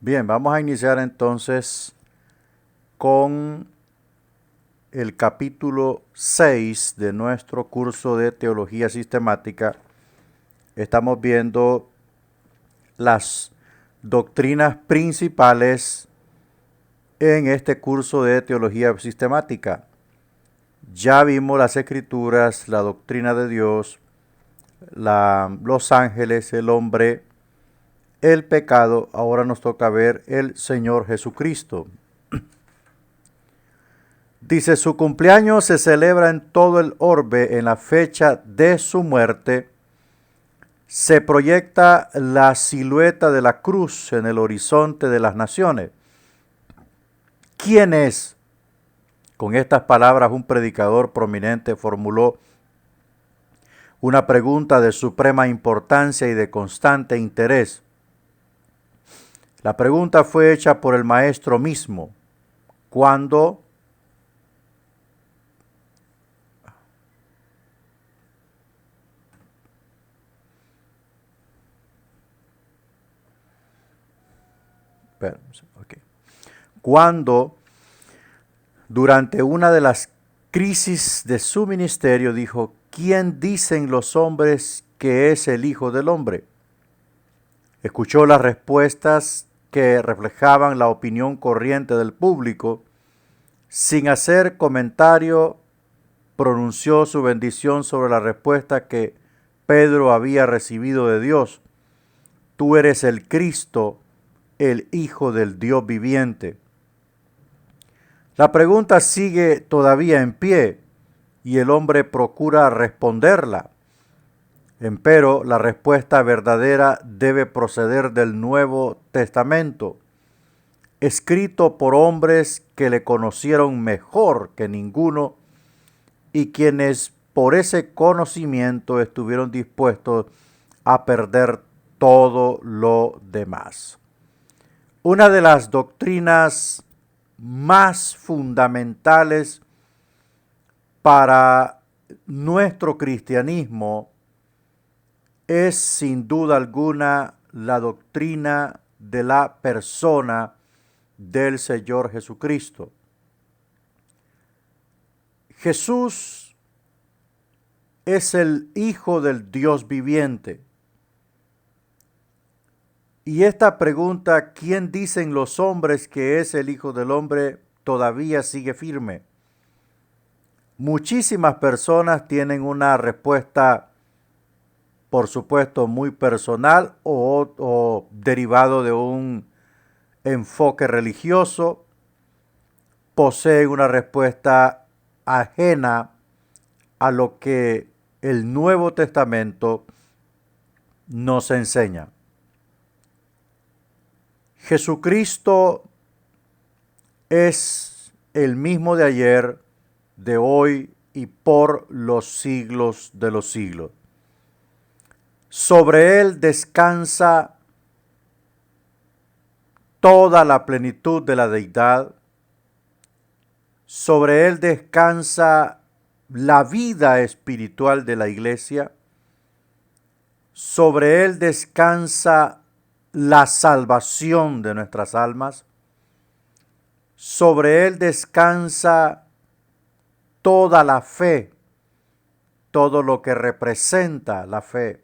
Bien, vamos a iniciar entonces con el capítulo 6 de nuestro curso de Teología Sistemática. Estamos viendo las doctrinas principales en este curso de Teología Sistemática. Ya vimos las Escrituras, la doctrina de Dios, los ángeles, el hombre, el pecado. Ahora nos toca ver el Señor Jesucristo. Dice, su cumpleaños se celebra en todo el orbe en la fecha de su muerte. Se proyecta la silueta de la cruz en el horizonte de las naciones. ¿Quién es? Con estas palabras un predicador prominente formuló una pregunta de suprema importancia y de constante interés. La pregunta fue hecha por el maestro mismo, cuando cuando durante una de las crisis de su ministerio dijo, ¿quién dicen los hombres que es el Hijo del Hombre? Escuchó las respuestas que reflejaban la opinión corriente del público. Sin hacer comentario, pronunció su bendición sobre la respuesta que Pedro había recibido de Dios. Tú eres el Cristo, el Hijo del Dios viviente. La pregunta sigue todavía en pie y el hombre procura responderla. Empero, la respuesta verdadera debe proceder del Nuevo Testamento, escrito por hombres que le conocieron mejor que ninguno y quienes por ese conocimiento estuvieron dispuestos a perder todo lo demás. Una de las doctrinas más fundamentales para nuestro cristianismo es sin duda alguna la doctrina de la persona del Señor Jesucristo. Jesús es el Hijo del Dios viviente. Y esta pregunta, ¿quién dicen los hombres que es el Hijo del Hombre?, todavía sigue firme. Muchísimas personas tienen una respuesta, por supuesto, muy personal o derivado de un enfoque religioso. Poseen una respuesta ajena a lo que el Nuevo Testamento nos enseña. Jesucristo es el mismo de ayer, de hoy y por los siglos de los siglos. Sobre él descansa toda la plenitud de la deidad. Sobre él descansa la vida espiritual de la iglesia. Sobre él descansa la salvación de nuestras almas. Sobre él descansa toda la fe, todo lo que representa la fe.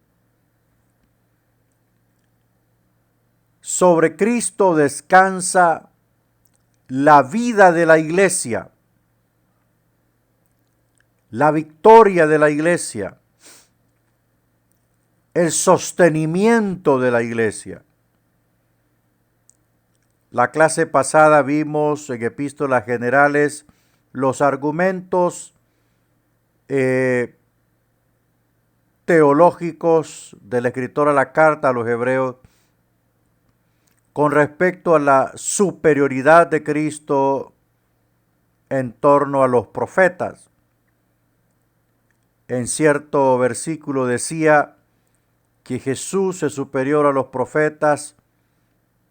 Sobre Cristo descansa la vida de la iglesia, la victoria de la iglesia, el sostenimiento de la iglesia. La clase pasada vimos en epístolas generales los argumentos teológicos del escritor a la carta a los hebreos con respecto a la superioridad de Cristo en torno a los profetas. En cierto versículo decía que Jesús es superior a los profetas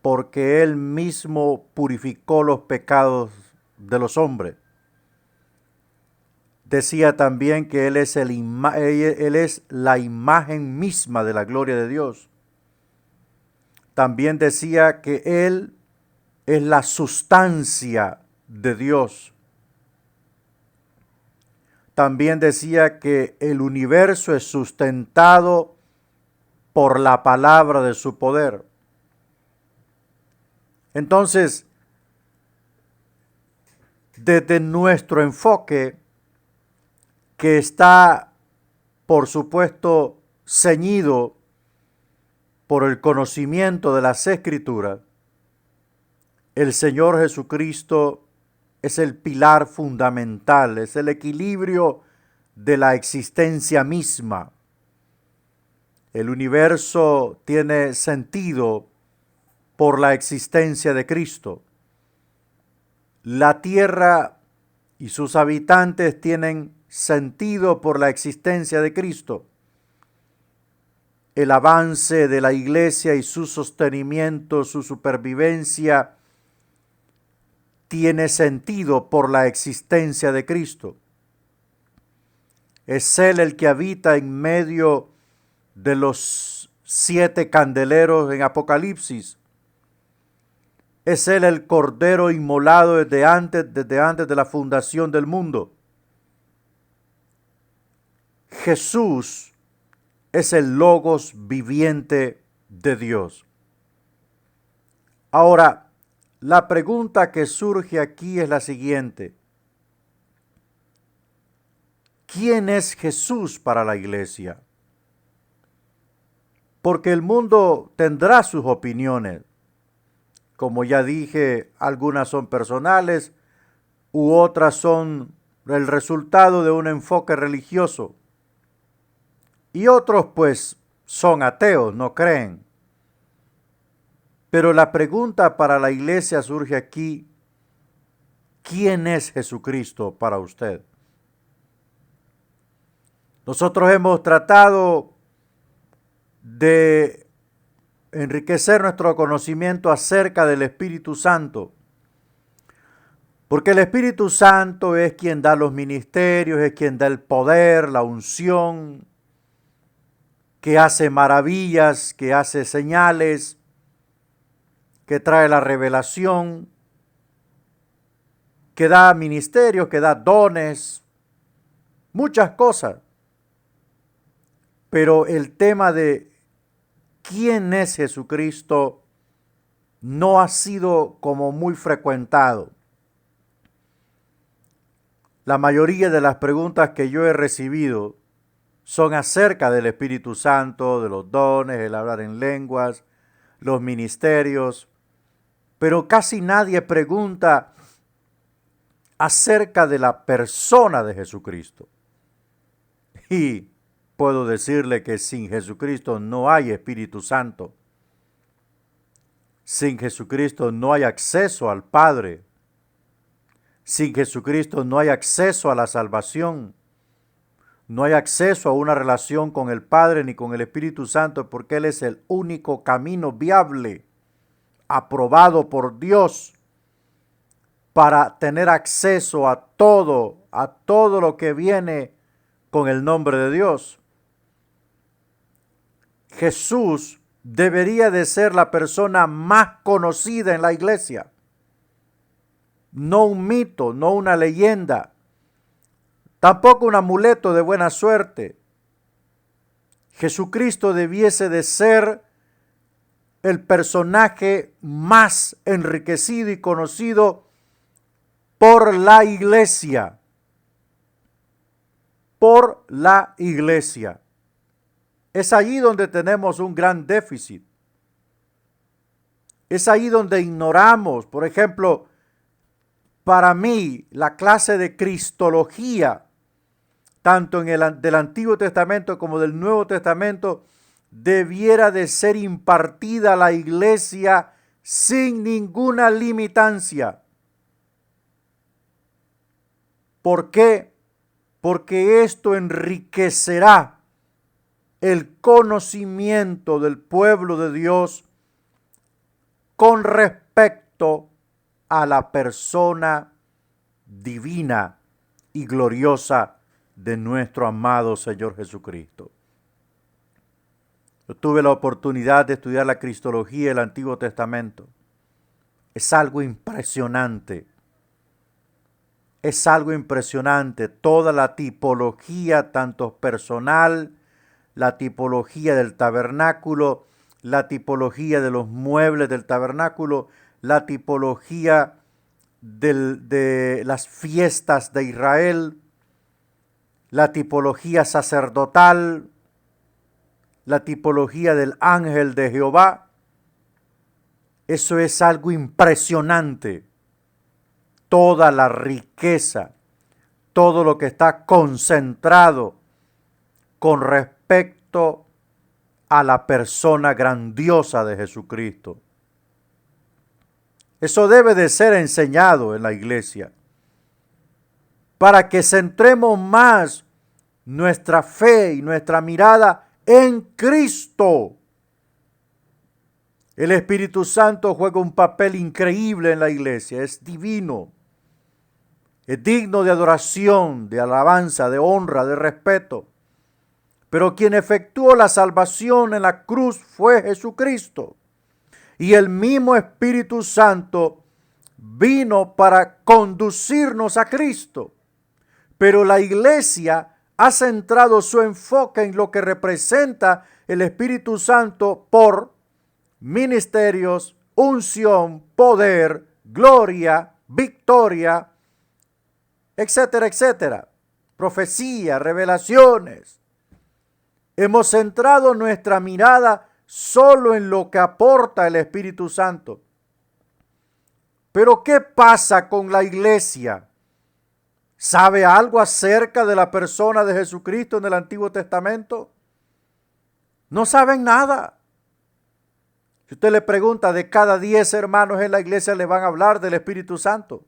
porque Él mismo purificó los pecados de los hombres. Decía también que Él es la imagen misma de la gloria de Dios. También decía que Él es la sustancia de Dios. También decía que el universo es sustentado por la palabra de su poder. Entonces, desde nuestro enfoque, que está, por supuesto, ceñido por el conocimiento de las Escrituras, el Señor Jesucristo es el pilar fundamental, es el equilibrio de la existencia misma. El universo tiene sentido por la existencia de Cristo. La tierra y sus habitantes tienen sentido por la existencia de Cristo. El avance de la iglesia y su sostenimiento, su supervivencia, tiene sentido por la existencia de Cristo. Es Él el que habita en medio de los 7 candeleros en Apocalipsis. Es Él el Cordero inmolado desde antes de la fundación del mundo. Jesús es el Logos viviente de Dios. Ahora, la pregunta que surge aquí es la siguiente. ¿Quién es Jesús para la iglesia? Porque el mundo tendrá sus opiniones. Como ya dije, algunas son personales u otras son el resultado de un enfoque religioso. Y otros pues son ateos, no creen. Pero la pregunta para la iglesia surge aquí, ¿quién es Jesucristo para usted? Nosotros hemos tratado de enriquecer nuestro conocimiento acerca del Espíritu Santo, porque el Espíritu Santo es quien da los ministerios, es quien da el poder, la unción, que hace maravillas, que hace señales, que trae la revelación, que da ministerios, que da dones, muchas cosas. Pero el tema de quién es Jesucristo no ha sido como muy frecuentado. La mayoría de las preguntas que yo he recibido son acerca del Espíritu Santo, de los dones, el hablar en lenguas, los ministerios, pero casi nadie pregunta acerca de la persona de Jesucristo. Y puedo decirle que sin Jesucristo no hay Espíritu Santo. Sin Jesucristo no hay acceso al Padre. Sin Jesucristo no hay acceso a la salvación. No hay acceso a una relación con el Padre ni con el Espíritu Santo, porque Él es el único camino viable, aprobado por Dios, para tener acceso a todo lo que viene con el nombre de Dios. Jesús debería de ser la persona más conocida en la iglesia. No un mito, no una leyenda, tampoco un amuleto de buena suerte. Jesucristo debiese de ser el personaje más enriquecido y conocido por la iglesia. Por la iglesia. Es allí donde tenemos un gran déficit. Es ahí donde ignoramos, por ejemplo, para mí, la clase de cristología, tanto del Antiguo Testamento como del Nuevo Testamento, debiera de ser impartida a la iglesia sin ninguna limitancia. ¿Por qué? Porque esto enriquecerá el conocimiento del pueblo de Dios con respecto a la persona divina y gloriosa de nuestro amado Señor Jesucristo. Yo tuve la oportunidad de estudiar la cristología del Antiguo Testamento. Es algo impresionante. Es algo impresionante. Toda la tipología, tanto personal, la tipología del tabernáculo, la tipología de los muebles del tabernáculo, la tipología de las fiestas de Israel, la tipología sacerdotal, la tipología del ángel de Jehová. Eso es algo impresionante. Toda la riqueza, todo lo que está concentrado con respecto a la persona grandiosa de Jesucristo. Eso debe de ser enseñado en la iglesia para que centremos más nuestra fe y nuestra mirada en Cristo. El Espíritu Santo juega un papel increíble en la iglesia, es divino, es digno de adoración, de alabanza, de honra, de respeto. Pero quien efectuó la salvación en la cruz fue Jesucristo. Y el mismo Espíritu Santo vino para conducirnos a Cristo. Pero la iglesia ha centrado su enfoque en lo que representa el Espíritu Santo por ministerios, unción, poder, gloria, victoria, etcétera, etcétera. Profecía, revelaciones. Hemos centrado nuestra mirada solo en lo que aporta el Espíritu Santo. Pero ¿qué pasa con la iglesia? ¿Sabe algo acerca de la persona de Jesucristo en el Antiguo Testamento? No saben nada. Si usted le pregunta, de cada 10 hermanos en la iglesia le van a hablar del Espíritu Santo.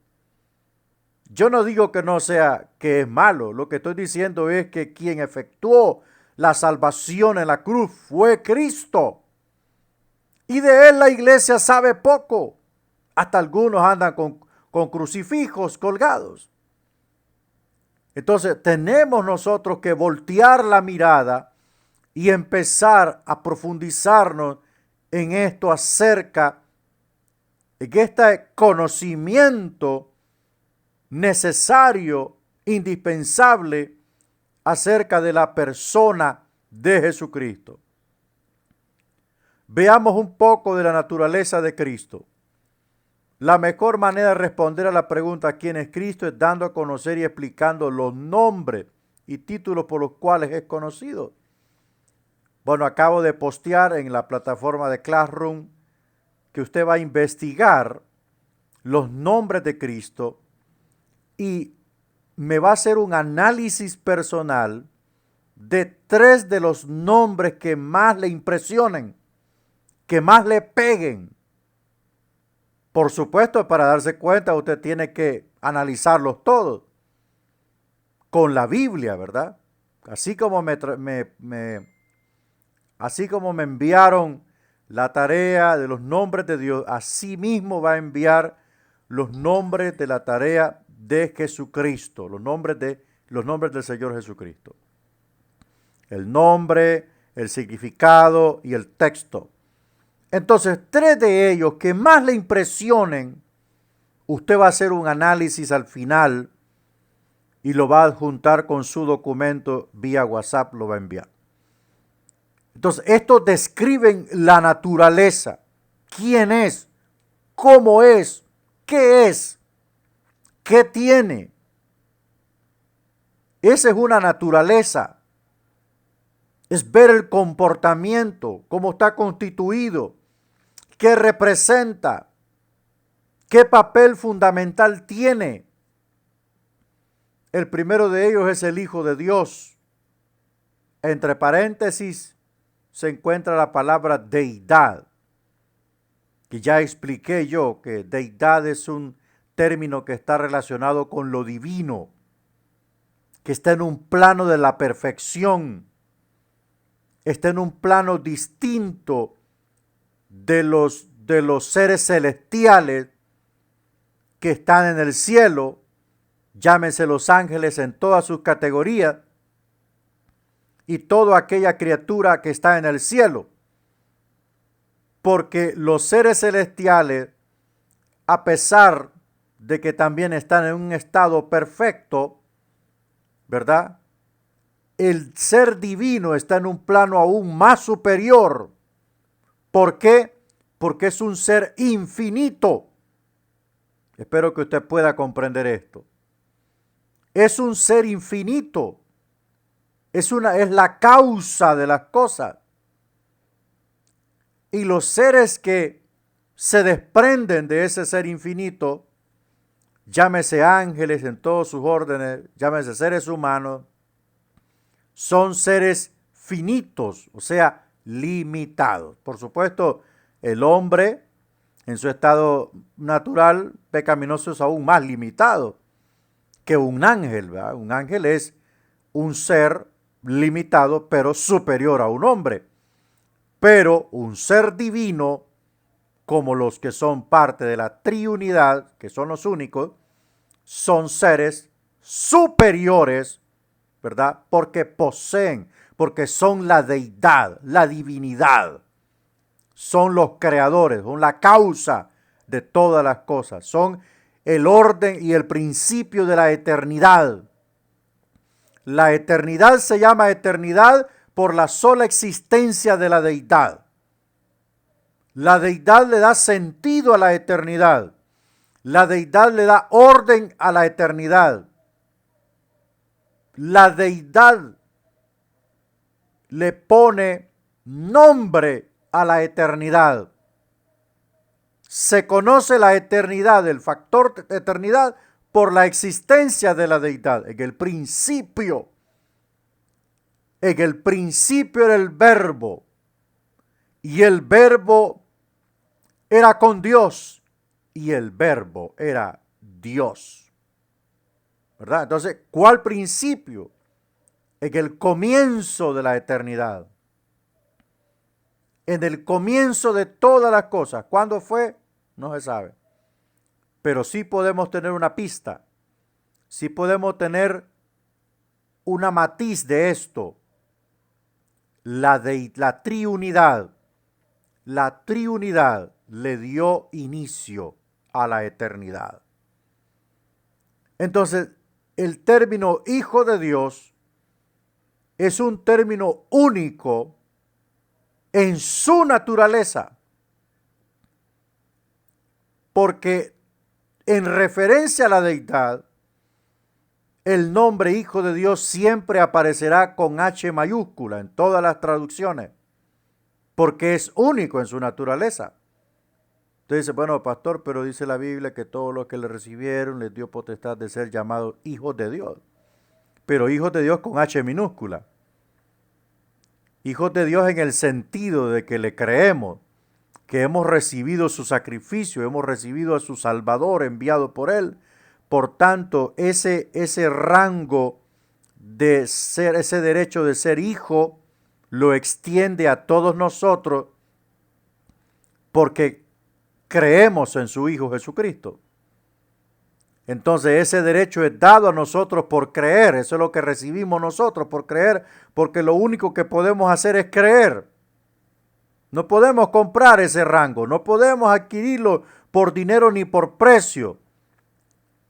Yo no digo que no sea, que es malo. Lo que estoy diciendo es que quien efectuó la salvación en la cruz fue Cristo. Y de él la iglesia sabe poco. Hasta algunos andan con crucifijos colgados. Entonces tenemos nosotros que voltear la mirada y empezar a profundizarnos en esto acerca de este conocimiento necesario, indispensable acerca de la persona de Jesucristo. Veamos un poco de la naturaleza de Cristo. La mejor manera de responder a la pregunta ¿quién es Cristo? Es dando a conocer y explicando los nombres y títulos por los cuales es conocido. Bueno, acabo de postear en la plataforma de Classroom que usted va a investigar los nombres de Cristo y me va a hacer un análisis personal de 3 de los nombres que más le impresionen, que más le peguen. Por supuesto, para darse cuenta, usted tiene que analizarlos todos con la Biblia, ¿verdad? Así como me enviaron la tarea de los nombres de Dios, así mismo va a enviar los nombres de la tarea de Jesucristo, los nombres del Señor Jesucristo. El nombre, el significado y el texto. Entonces, 3 de ellos que más le impresionen, usted va a hacer un análisis al final y lo va a adjuntar con su documento vía WhatsApp, lo va a enviar. Entonces, estos describen la naturaleza, quién es, cómo es, qué tiene. Esa es una naturaleza. Es ver el comportamiento, cómo está constituido, qué representa, qué papel fundamental tiene. El primero de ellos es el Hijo de Dios. Entre paréntesis se encuentra la palabra deidad, que ya expliqué yo que deidad es un término que está relacionado con lo divino, que está en un plano de la perfección, está en un plano distinto de los seres celestiales que están en el cielo, llámense los ángeles en todas sus categorías, y toda aquella criatura que está en el cielo. Porque los seres celestiales a pesar de que también están en un estado perfecto, ¿verdad? El ser divino está en un plano aún más superior. ¿Por qué? Porque es un ser infinito. Espero que usted pueda comprender esto. Es un ser infinito. Es la causa de las cosas. Y los seres que se desprenden de ese ser infinito, llámese ángeles en todos sus órdenes, llámese seres humanos, son seres finitos, o sea, limitados. Por supuesto, el hombre en su estado natural pecaminoso es aún más limitado que un ángel, ¿verdad? Un ángel es un ser limitado, pero superior a un hombre. Pero un ser divino, como los que son parte de la triunidad, que son los únicos, son seres superiores, ¿verdad? Porque poseen, porque son la deidad, la divinidad. Son los creadores, son la causa de todas las cosas. Son el orden y el principio de la eternidad. La eternidad se llama eternidad por la sola existencia de la deidad. La deidad le da sentido a la eternidad. La deidad le da orden a la eternidad. La deidad le pone nombre a la eternidad. Se conoce la eternidad, el factor de eternidad, por la existencia de la deidad. En el principio era el verbo, y el verbo era con Dios, y el verbo era Dios. ¿Verdad? Entonces, ¿cuál principio? En el comienzo de la eternidad. En el comienzo de todas las cosas. ¿Cuándo fue? No se sabe. Pero sí podemos tener una pista. Sí podemos tener una matiz de esto. La triunidad. La triunidad le dio inicio a la eternidad. Entonces, el término Hijo de Dios es un término único en su naturaleza, porque en referencia a la deidad, el nombre Hijo de Dios siempre aparecerá con H mayúscula en todas las traducciones, porque es único en su naturaleza. Entonces dice, bueno, pastor, pero dice la Biblia que todos los que le recibieron les dio potestad de ser llamados hijos de Dios, pero hijos de Dios con H minúscula. Hijos de Dios en el sentido de que le creemos, que hemos recibido su sacrificio, hemos recibido a su Salvador enviado por Él. Por tanto, ese rango de ser, ese derecho de ser hijo, lo extiende a todos nosotros porque creemos en su Hijo Jesucristo. Entonces ese derecho es dado a nosotros por creer, eso es lo que recibimos nosotros por creer, porque lo único que podemos hacer es creer. No podemos comprar ese rango, no podemos adquirirlo por dinero ni por precio.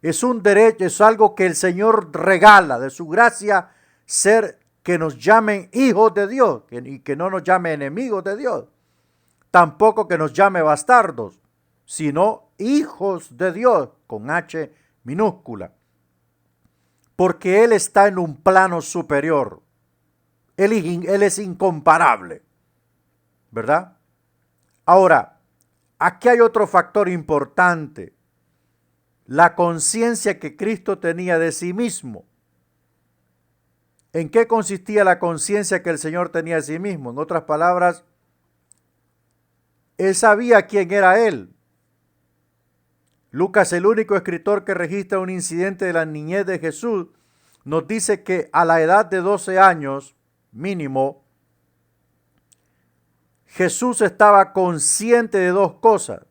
Es un derecho, es algo que el Señor regala de su gracia, ser que nos llamen hijos de Dios y que no nos llame enemigos de Dios. Tampoco que nos llame bastardos, sino hijos de Dios con H minúscula. Porque Él está en un plano superior. Él es incomparable. ¿Verdad? Ahora, aquí hay otro factor importante. La conciencia que Cristo tenía de sí mismo. ¿En qué consistía la conciencia que el Señor tenía de sí mismo? En otras palabras, Él sabía quién era Él. Lucas, el único escritor que registra un incidente de la niñez de Jesús, nos dice que a la edad de 12 años, mínimo, Jesús estaba consciente de dos cosas.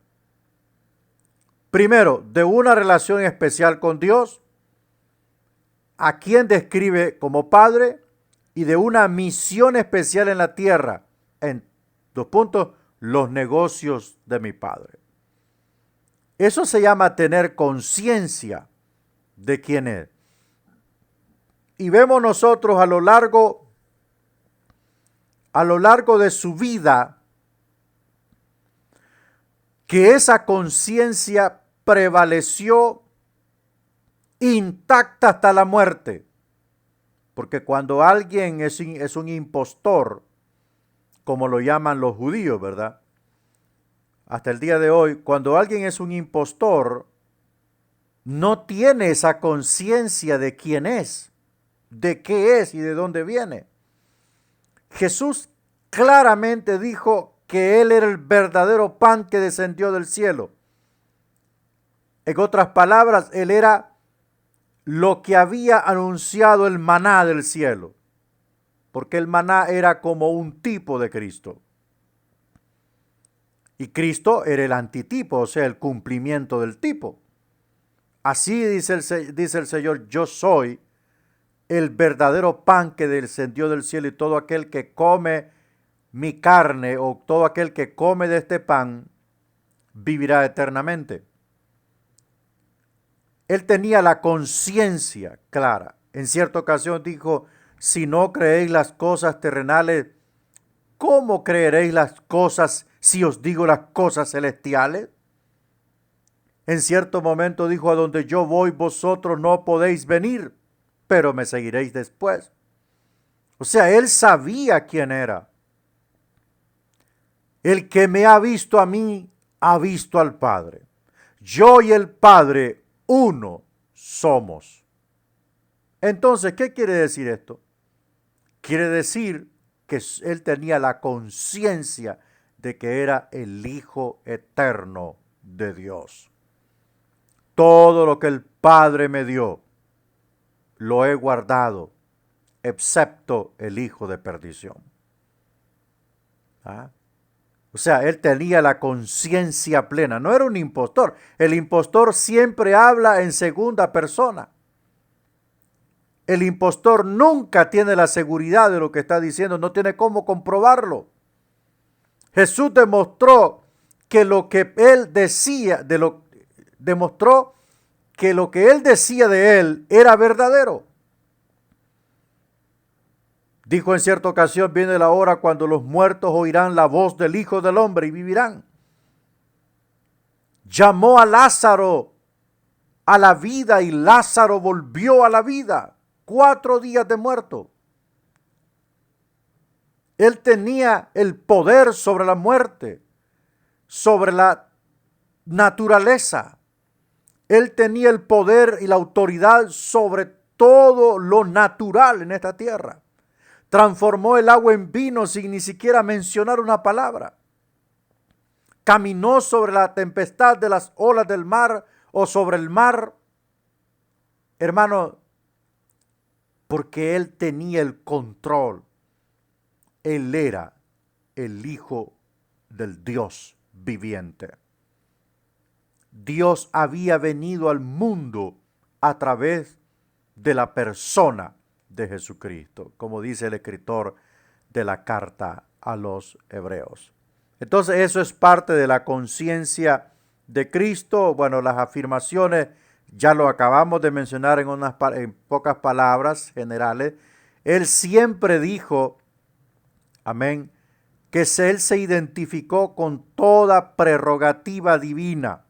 Primero, de una relación especial con Dios, a quien describe como Padre, y de una misión especial en la tierra. En dos puntos, los negocios de mi Padre. Eso se llama tener conciencia de quién es. Y vemos nosotros a lo largo de su vida que esa conciencia prevaleció intacta hasta la muerte. Porque cuando alguien es un impostor, como lo llaman los judíos, ¿verdad? Hasta el día de hoy, cuando alguien es un impostor, no tiene esa conciencia de quién es, de qué es y de dónde viene. Jesús claramente dijo que Él era el verdadero pan que descendió del cielo. En otras palabras, Él era lo que había anunciado el maná del cielo, porque el maná era como un tipo de Cristo. Y Cristo era el antitipo, o sea, el cumplimiento del tipo. Así dice el Señor, yo soy el verdadero pan que descendió del cielo, y todo aquel que come mi carne o todo aquel que come de este pan vivirá eternamente. Él tenía la conciencia clara. En cierta ocasión dijo, si no creéis las cosas terrenales, ¿cómo creeréis las cosas si os digo las cosas celestiales? En cierto momento dijo, a donde yo voy vosotros no podéis venir, pero me seguiréis después. O sea, él sabía quién era. El que me ha visto a mí, ha visto al Padre. Yo y el Padre, uno somos. Entonces, ¿qué quiere decir esto? Quiere decir que él tenía la conciencia de que era el Hijo eterno de Dios. Todo lo que el Padre me dio, lo he guardado, excepto el hijo de perdición. ¿Ah? O sea, él tenía la conciencia plena, no era un impostor. El impostor siempre habla en segunda persona. El impostor nunca tiene la seguridad de lo que está diciendo, no tiene cómo comprobarlo. Jesús demostró que lo que él decía, demostró que lo que él decía de él era verdadero. Dijo en cierta ocasión, viene la hora cuando los muertos oirán la voz del Hijo del Hombre y vivirán. Llamó a Lázaro a la vida y Lázaro volvió a la vida. 4 días de muerto. Él tenía el poder sobre la muerte, sobre la naturaleza. Él tenía el poder y la autoridad sobre todo lo natural en esta tierra. Transformó el agua en vino sin ni siquiera mencionar una palabra. Caminó sobre la tempestad de las olas del mar o sobre el mar. Hermano, porque él tenía el control. Él era el Hijo del Dios viviente. Dios había venido al mundo a través de la persona de Jesucristo, como dice el escritor de la carta a los Hebreos. Entonces eso es parte de la conciencia de Cristo. Bueno, las afirmaciones ya lo acabamos de mencionar en pocas palabras generales. Él siempre dijo, amén, que él se identificó con toda prerrogativa divina.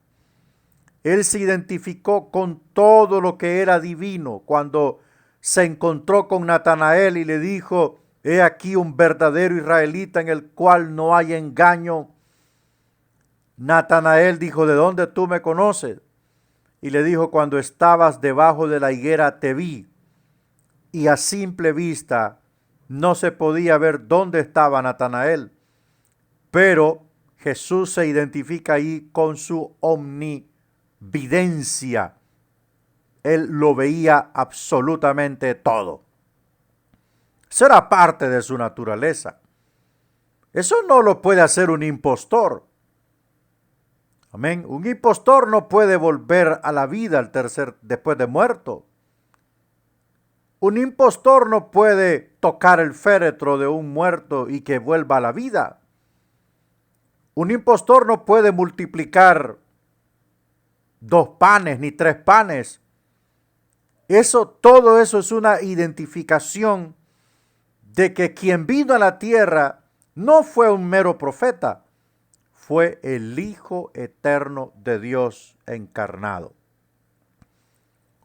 Él se identificó con todo lo que era divino cuando se encontró con Natanael y le dijo, he aquí un verdadero israelita en el cual no hay engaño. Natanael dijo, ¿de dónde tú me conoces? Y le dijo, cuando estabas debajo de la higuera te vi. Y a simple vista no se podía ver dónde estaba Natanael. Pero Jesús se identifica ahí con su omnividencia. Él lo veía absolutamente todo. Eso era parte de su naturaleza. Eso no lo puede hacer un impostor. Amén. Un impostor no puede volver a la vida después de muerto. Un impostor no puede tocar el féretro de un muerto y que vuelva a la vida. Un impostor no puede multiplicar 2 panes ni 3 panes. Todo eso es una identificación de que quien vino a la tierra no fue un mero profeta, fue el Hijo eterno de Dios encarnado.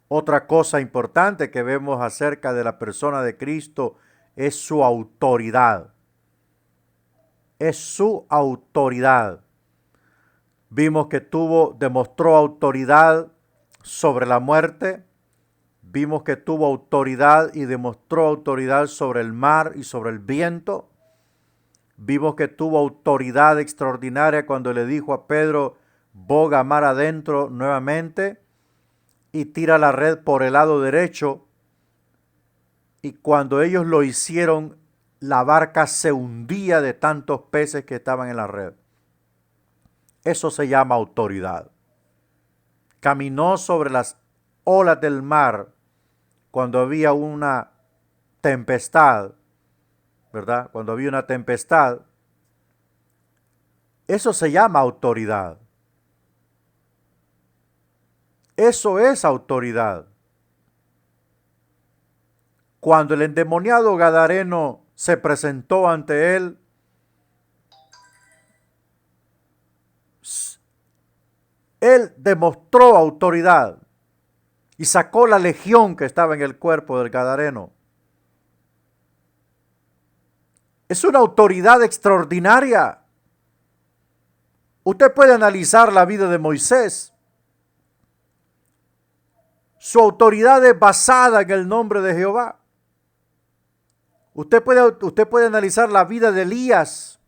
Otra cosa importante que vemos acerca de la persona de Cristo es su autoridad. Es su autoridad. Vimos que demostró autoridad sobre la muerte. Vimos que tuvo autoridad y demostró autoridad sobre el mar y sobre el viento. Vimos que tuvo autoridad extraordinaria cuando le dijo a Pedro, boga mar adentro nuevamente y tira la red por el lado derecho. Y cuando ellos lo hicieron, la barca se hundía de tantos peces que estaban en la red. Eso se llama autoridad. Caminó sobre las olas del mar cuando había una tempestad, ¿verdad? Cuando había una tempestad. Eso se llama autoridad. Eso es autoridad. Cuando el endemoniado gadareno se presentó ante él, él demostró autoridad y sacó la legión que estaba en el cuerpo del gadareno. Es una autoridad extraordinaria. Usted puede analizar la vida de Moisés. Su autoridad es basada en el nombre de Jehová. Usted puede analizar la vida de Elías.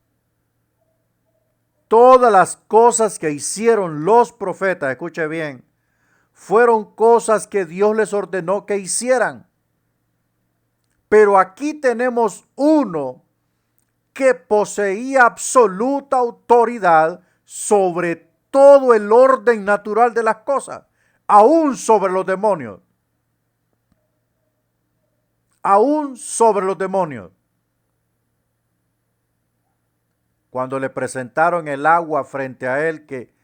Todas las cosas que hicieron los profetas, escuche bien, fueron cosas que Dios les ordenó que hicieran. Pero aquí tenemos uno que poseía absoluta autoridad sobre todo el orden natural de las cosas, aún sobre los demonios. Aún sobre los demonios. Cuando le presentaron el agua frente a él, que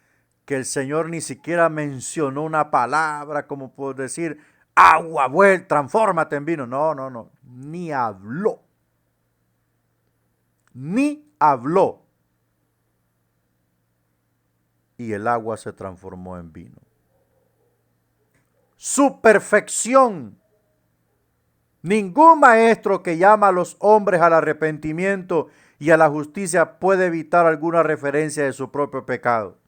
el Señor ni siquiera mencionó una palabra como por decir, agua, transfórmate en vino. No, ni habló. Ni habló. Y el agua se transformó en vino. Su perfección. Ningún maestro que llama a los hombres al arrepentimiento y a la justicia puede evitar alguna referencia de su propio pecado.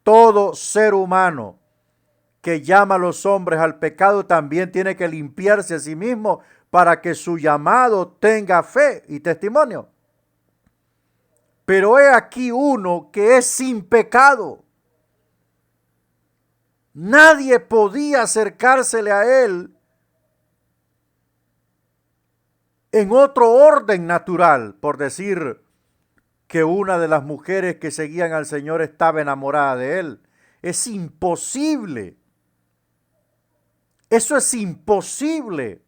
Todo ser humano que llama a los hombres al pecado también tiene que limpiarse a sí mismo para que su llamado tenga fe y testimonio. Pero he aquí uno que es sin pecado. Nadie podía acercársele a él en otro orden natural, por decir que una de las mujeres que seguían al Señor estaba enamorada de él. Es imposible. Eso es imposible.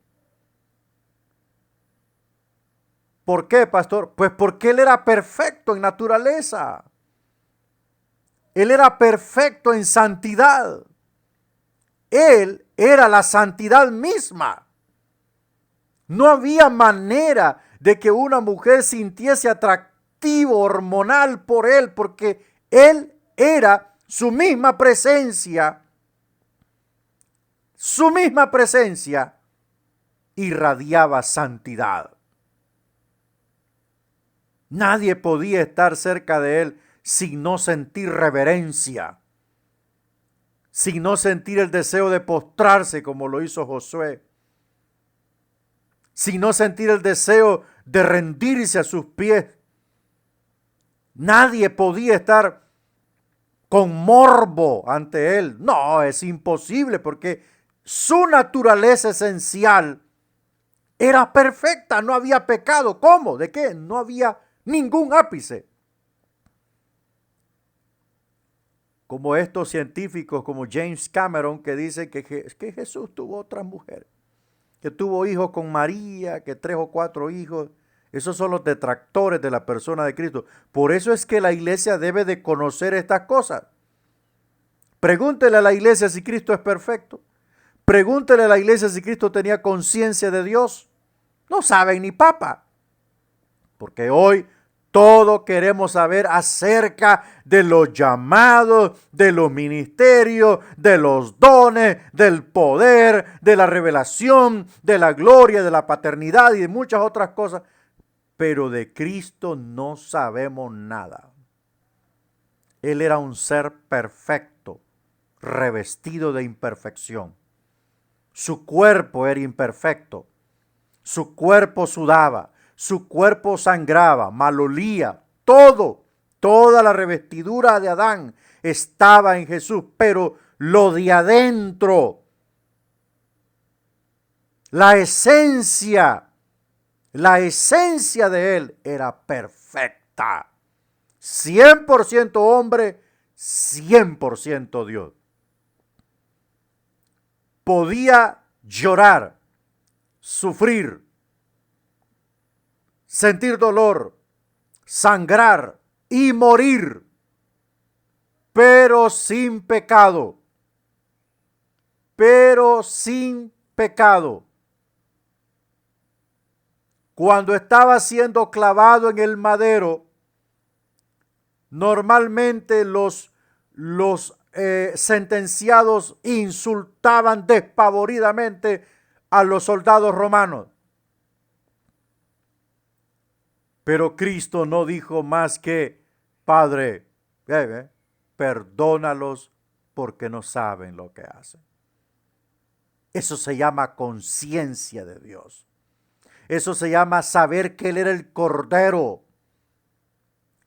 ¿Por qué, pastor? Pues porque él era perfecto en naturaleza. Él era perfecto en santidad. Él era la santidad misma. No había manera de que una mujer sintiese atractivo hormonal por él, porque él era su misma presencia. Su misma presencia irradiaba santidad. Nadie podía estar cerca de él sin no sentir reverencia, sin no sentir el deseo de postrarse como lo hizo Josué, sin no sentir el deseo de rendirse a sus pies. Nadie podía estar con morbo ante él. No, es imposible porque su naturaleza esencial era perfecta, no había pecado. ¿Cómo? ¿De qué? No había ningún ápice. Como estos científicos como James Cameron que dicen que Jesús tuvo otras mujeres, que tuvo hijos con María, que 3 o 4 hijos. Esos son los detractores de la persona de Cristo. Por eso es que la iglesia debe de conocer estas cosas. Pregúntele a la iglesia si Cristo es perfecto. Pregúntele a la iglesia si Cristo tenía conciencia de Dios. No saben ni papa. Porque hoy todo queremos saber acerca de los llamados, de los ministerios, de los dones, del poder, de la revelación, de la gloria, de la paternidad y de muchas otras cosas. Pero de Cristo no sabemos nada. Él era un ser perfecto, revestido de imperfección. Su cuerpo era imperfecto. Su cuerpo sudaba. Su cuerpo sangraba, malolía, toda la revestidura de Adán estaba en Jesús, pero lo de adentro, la esencia de él era perfecta. 100% hombre, 100% Dios. Podía llorar, sufrir, sentir dolor, sangrar y morir, pero sin pecado. Pero sin pecado. Cuando estaba siendo clavado en el madero, normalmente los sentenciados insultaban despavoridamente a los soldados romanos. Pero Cristo no dijo más que, Padre, perdónalos porque no saben lo que hacen. Eso se llama conciencia de Dios. Eso se llama saber que Él era el Cordero.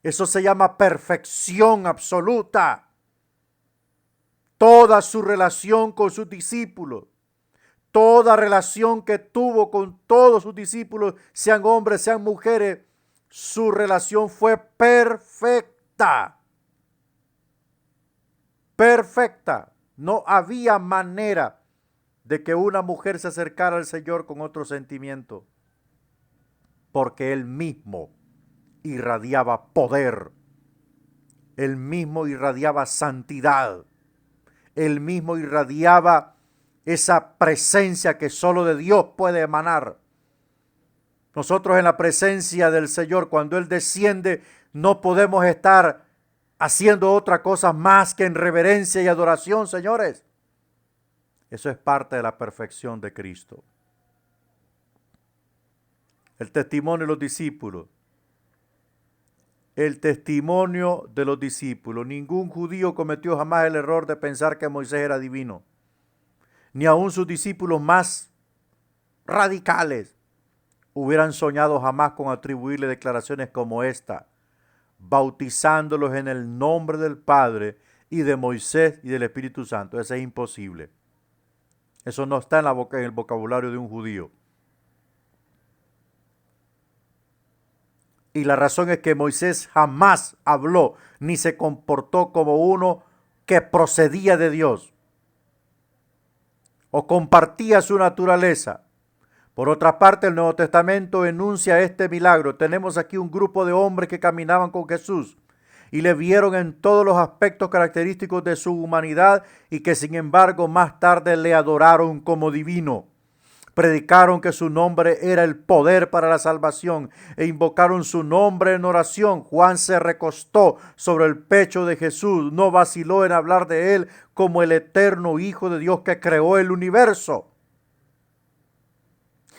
Eso se llama perfección absoluta. Toda su relación con sus discípulos, toda relación que tuvo con todos sus discípulos, sean hombres, sean mujeres, su relación fue perfecta. Perfecta. No había manera de que una mujer se acercara al Señor con otro sentimiento, porque Él mismo irradiaba poder. Él mismo irradiaba santidad. Él mismo irradiaba esa presencia que solo de Dios puede emanar. Nosotros en la presencia del Señor, cuando Él desciende, no podemos estar haciendo otra cosa más que en reverencia y adoración, señores. Eso es parte de la perfección de Cristo. El testimonio de los discípulos. El testimonio de los discípulos. Ningún judío cometió jamás el error de pensar que Moisés era divino. Ni aun sus discípulos más radicales hubieran soñado jamás con atribuirle declaraciones como esta, bautizándolos en el nombre del Padre y de Moisés y del Espíritu Santo. Eso es imposible. Eso no está en el vocabulario de un judío. Y la razón es que Moisés jamás habló ni se comportó como uno que procedía de Dios o compartía su naturaleza. Por otra parte, el Nuevo Testamento enuncia este milagro. Tenemos aquí un grupo de hombres que caminaban con Jesús y le vieron en todos los aspectos característicos de su humanidad y que sin embargo más tarde le adoraron como divino. Predicaron que su nombre era el poder para la salvación e invocaron su nombre en oración. Juan se recostó sobre el pecho de Jesús, no vaciló en hablar de él como el eterno Hijo de Dios que creó el universo.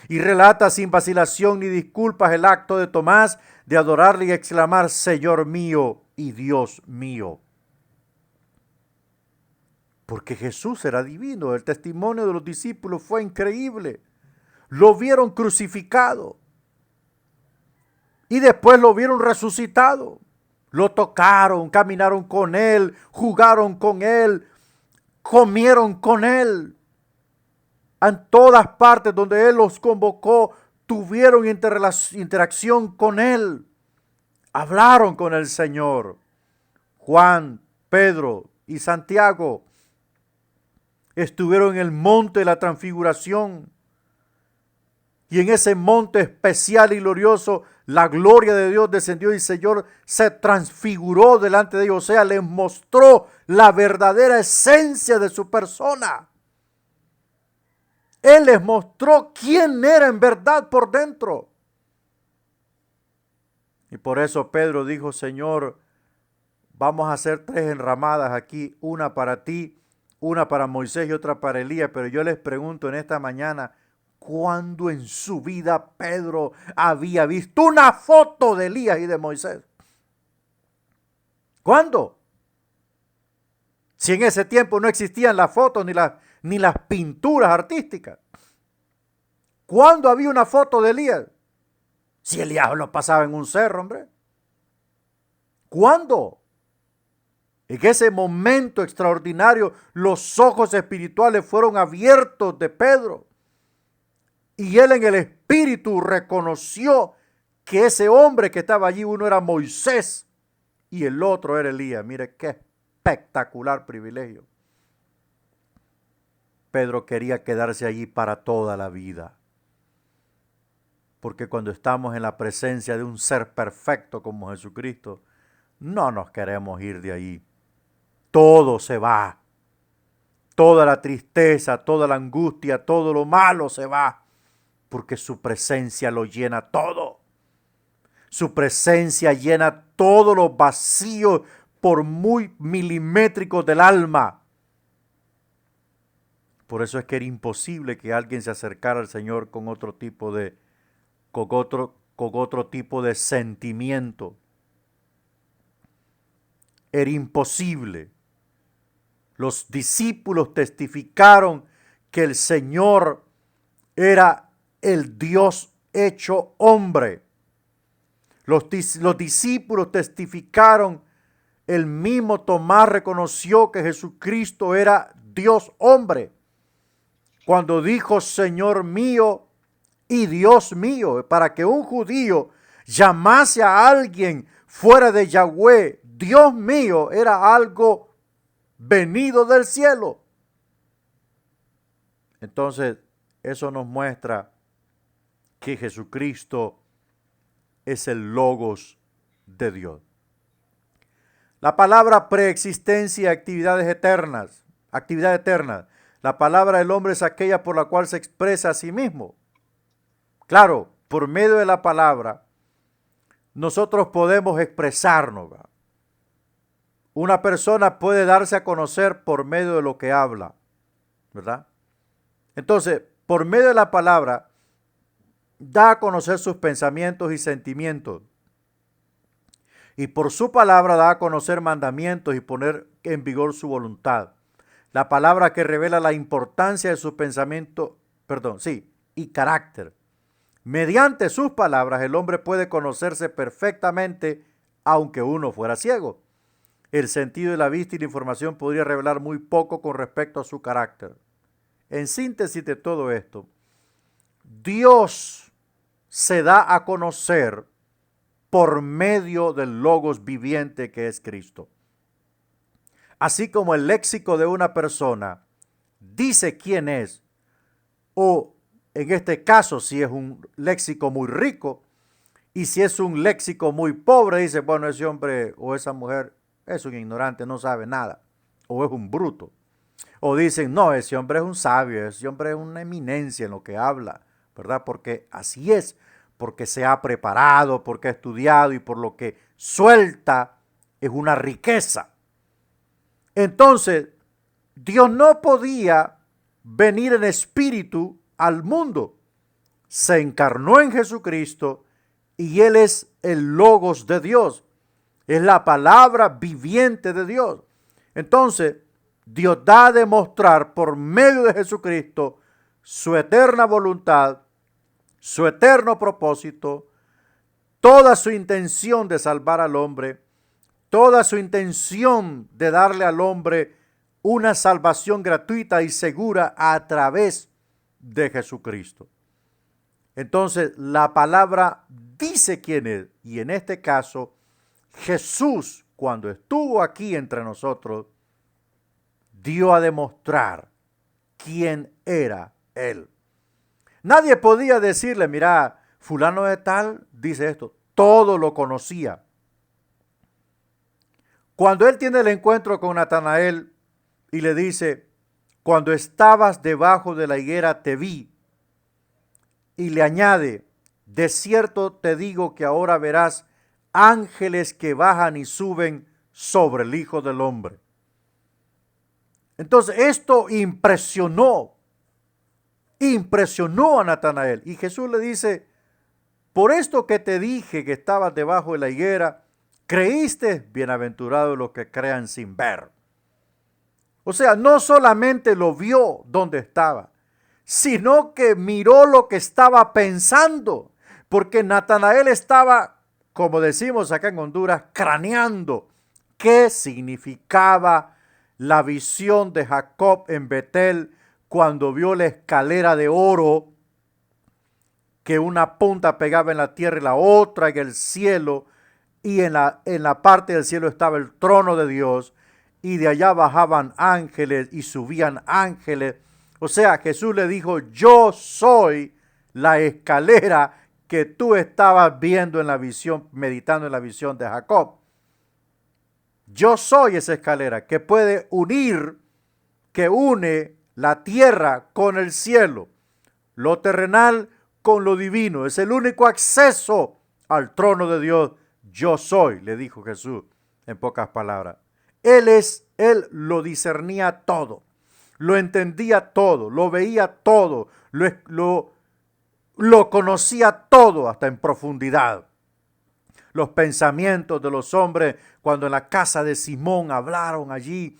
Y relata sin vacilación ni disculpas el acto de Tomás de adorarle y exclamar, Señor mío y Dios mío. Porque Jesús era divino. El testimonio de los discípulos fue increíble. Lo vieron crucificado. Y después lo vieron resucitado. Lo tocaron, caminaron con Él, jugaron con Él, comieron con Él. En todas partes donde Él los convocó, tuvieron interacción con Él. Hablaron con el Señor. Juan, Pedro y Santiago estuvieron en el monte de la transfiguración Y en ese monte especial y glorioso, la gloria de Dios descendió y el Señor se transfiguró delante de ellos. O sea, les mostró la verdadera esencia de su persona. Él les mostró quién era en verdad por dentro. Y por eso Pedro dijo, Señor, vamos a hacer 3 enramadas aquí, una para ti, una para Moisés y otra para Elías. Pero yo les pregunto en esta mañana, ¿cuándo en su vida Pedro había visto una foto de Elías y de Moisés? ¿Cuándo? Si en ese tiempo no existían las fotos ni las pinturas artísticas. ¿Cuándo había una foto de Elías? Si Elías lo pasaba en un cerro, hombre. ¿Cuándo? En ese momento extraordinario, los ojos espirituales fueron abiertos de Pedro. Y él en el espíritu reconoció que ese hombre que estaba allí, uno era Moisés y el otro era Elías. Mire qué espectacular privilegio. Pedro quería quedarse allí para toda la vida. Porque cuando estamos en la presencia de un ser perfecto como Jesucristo, no nos queremos ir de ahí. Todo se va. Toda la tristeza, toda la angustia, todo lo malo se va. Porque su presencia lo llena todo. Su presencia llena todos los vacíos por muy milimétricos del alma. Por eso es que era imposible que alguien se acercara al Señor con otro tipo de sentimiento. Era imposible. Los discípulos testificaron que el Señor era el Dios hecho hombre. Los discípulos testificaron, el mismo Tomás reconoció que Jesucristo era Dios hombre. Cuando dijo Señor mío y Dios mío, para que un judío llamase a alguien fuera de Yahweh, Dios mío, era algo venido del cielo. Entonces, eso nos muestra que Jesucristo es el Logos de Dios. La palabra preexistencia y actividad eterna. La palabra del hombre es aquella por la cual se expresa a sí mismo. Claro, por medio de la palabra, nosotros podemos expresarnos. Una persona puede darse a conocer por medio de lo que habla, ¿verdad? Entonces, por medio de la palabra, da a conocer sus pensamientos y sentimientos. Y por su palabra da a conocer mandamientos y poner en vigor su voluntad. La palabra que revela la importancia de su pensamiento, y carácter. Mediante sus palabras el hombre puede conocerse perfectamente, aunque uno fuera ciego. El sentido de la vista y la información podría revelar muy poco con respecto a su carácter. En síntesis de todo esto, Dios se da a conocer por medio del Logos viviente que es Cristo. Así como el léxico de una persona dice quién es, o en este caso si es un léxico muy rico, y si es un léxico muy pobre, dice, bueno, ese hombre o esa mujer es un ignorante, no sabe nada, o es un bruto. O dicen, no, ese hombre es un sabio, ese hombre es una eminencia en lo que habla, ¿verdad? Porque así es, porque se ha preparado, porque ha estudiado y por lo que suelta es una riqueza. Entonces, Dios no podía venir en espíritu al mundo. Se encarnó en Jesucristo y Él es el Logos de Dios. Es la palabra viviente de Dios. Entonces, Dios da a demostrar por medio de Jesucristo su eterna voluntad, su eterno propósito, toda su intención de salvar al hombre, toda su intención de darle al hombre una salvación gratuita y segura a través de Jesucristo. Entonces, la palabra dice quién es, y en este caso, Jesús, cuando estuvo aquí entre nosotros, dio a demostrar quién era Él. Nadie podía decirle, mira, fulano de tal dice esto. Todo lo conocía. Cuando él tiene el encuentro con Natanael y le dice, cuando estabas debajo de la higuera te vi, y le añade, de cierto te digo que ahora verás ángeles que bajan y suben sobre el Hijo del Hombre. Entonces esto impresionó a Natanael. Y Jesús le dice, por esto que te dije que estabas debajo de la higuera, creíste, bienaventurados los que crean sin ver. O sea, no solamente lo vio donde estaba, sino que miró lo que estaba pensando, porque Natanael estaba, como decimos acá en Honduras, craneando qué significaba la visión de Jacob en Betel cuando vio la escalera de oro, que una punta pegaba en la tierra y la otra en el cielo, y en la parte del cielo estaba el trono de Dios, y de allá bajaban ángeles y subían ángeles. O sea, Jesús le dijo, yo soy la escalera que tú estabas viendo en la visión, meditando en la visión de Jacob. Yo soy esa escalera que puede unir, que une la tierra con el cielo, lo terrenal con lo divino. Es el único acceso al trono de Dios. Yo soy, le dijo Jesús en pocas palabras. Él lo discernía todo, lo entendía todo, lo veía todo, lo conocía todo hasta en profundidad. Los pensamientos de los hombres, cuando en la casa de Simón hablaron allí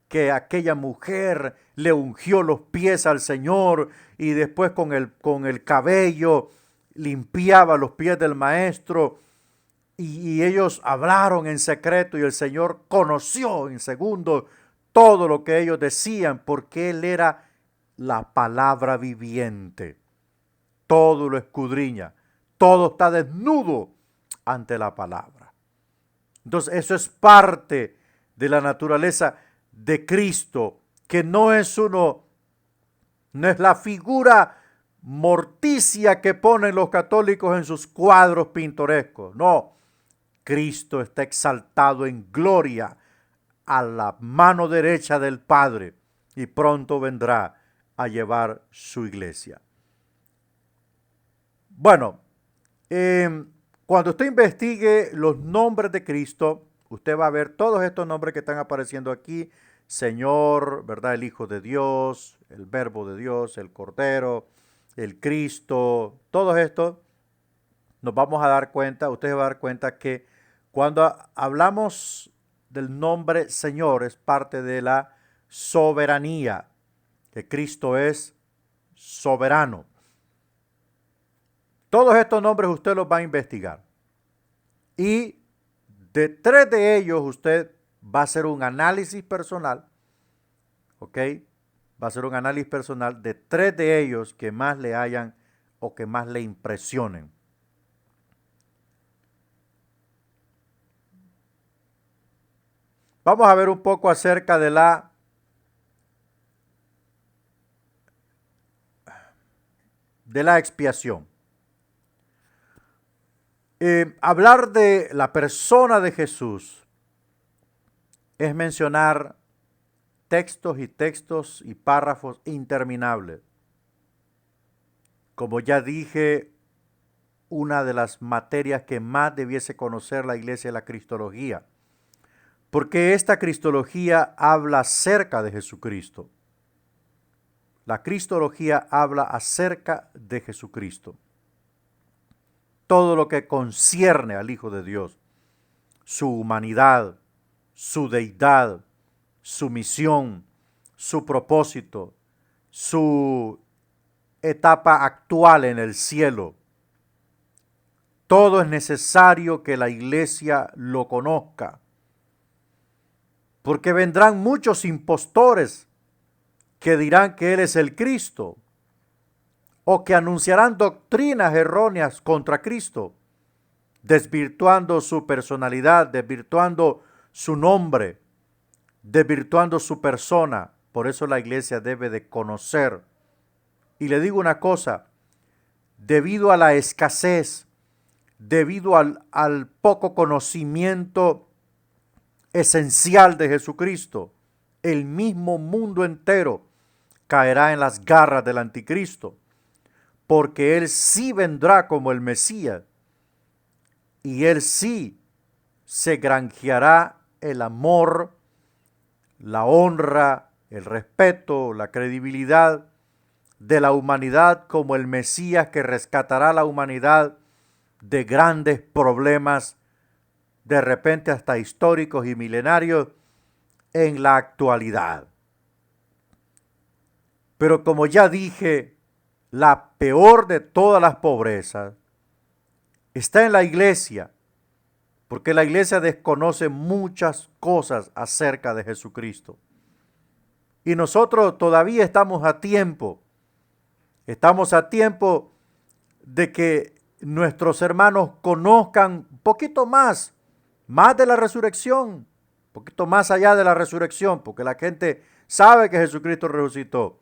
que aquella mujer le ungió los pies al Señor y después con el cabello limpiaba los pies del maestro, y ellos hablaron en secreto y el Señor conoció en segundo todo lo que ellos decían, porque Él era la palabra viviente. Todo lo escudriña, todo está desnudo ante la palabra. Entonces eso es parte de la naturaleza de Cristo, que no es la figura morticia que ponen los católicos en sus cuadros pintorescos. No, Cristo está exaltado en gloria a la mano derecha del Padre y pronto vendrá a llevar su iglesia. Bueno, cuando usted investigue los nombres de Cristo, usted va a ver todos estos nombres que están apareciendo aquí: Señor, ¿verdad? El Hijo de Dios, el Verbo de Dios, el Cordero, el Cristo, todos estos nos vamos a dar cuenta, usted se va a dar cuenta que cuando hablamos del nombre Señor es parte de la soberanía, que Cristo es soberano. Todos estos nombres usted los va a investigar. Y de 3 de ellos usted va a hacer un análisis personal. ¿Ok? Va a hacer un análisis personal de 3 de ellos que más le hayan o que más le impresionen. Vamos a ver un poco acerca de la expiación. Hablar de la persona de Jesús es mencionar textos y textos y párrafos interminables. Como ya dije, una de las materias que más debiese conocer la iglesia es la cristología, porque esta cristología habla acerca de Jesucristo. La cristología habla acerca de Jesucristo. Todo lo que concierne al Hijo de Dios, su humanidad, su deidad, su misión, su propósito, su etapa actual en el cielo. Todo es necesario que la iglesia lo conozca, porque vendrán muchos impostores que dirán que Él es el Cristo, o que anunciarán doctrinas erróneas contra Cristo, desvirtuando su personalidad, desvirtuando su nombre, desvirtuando su persona. Por eso la iglesia debe de conocer. Y le digo una cosa, debido a la escasez, debido al poco conocimiento esencial de Jesucristo, el mismo mundo entero caerá en las garras del anticristo, porque él sí vendrá como el Mesías y él sí se granjeará el amor, la honra, el respeto, la credibilidad de la humanidad como el Mesías que rescatará a la humanidad de grandes problemas, de repente hasta históricos y milenarios, en la actualidad. Pero como ya dije, la peor de todas las pobrezas está en la iglesia, porque la iglesia desconoce muchas cosas acerca de Jesucristo. Y nosotros todavía estamos a tiempo de que nuestros hermanos conozcan un poquito más de la resurrección, un poquito más allá de la resurrección, porque la gente sabe que Jesucristo resucitó,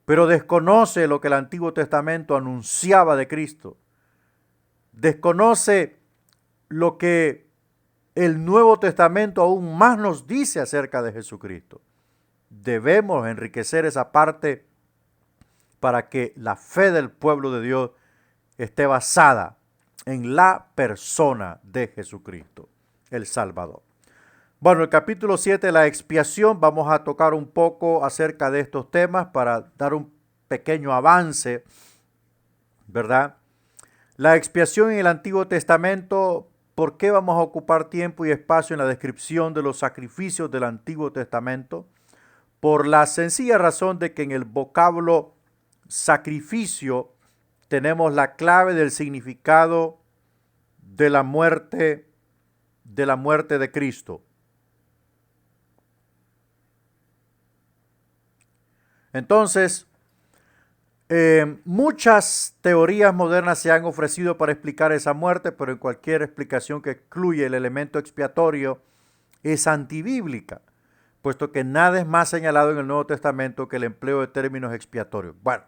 pero desconoce lo que el Antiguo Testamento anunciaba de Cristo. Desconoce lo que el Nuevo Testamento aún más nos dice acerca de Jesucristo. Debemos enriquecer esa parte para que la fe del pueblo de Dios esté basada en la persona de Jesucristo, el Salvador. Bueno, el capítulo 7, la expiación, vamos a tocar un poco acerca de estos temas para dar un pequeño avance, ¿verdad? La expiación en el Antiguo Testamento, ¿por qué vamos a ocupar tiempo y espacio en la descripción de los sacrificios del Antiguo Testamento? Por la sencilla razón de que en el vocablo sacrificio tenemos la clave del significado de la muerte de Cristo. Entonces, muchas teorías modernas se han ofrecido para explicar esa muerte, pero en cualquier explicación que excluye el elemento expiatorio es antibíblica, puesto que nada es más señalado en el Nuevo Testamento que el empleo de términos expiatorios. Bueno,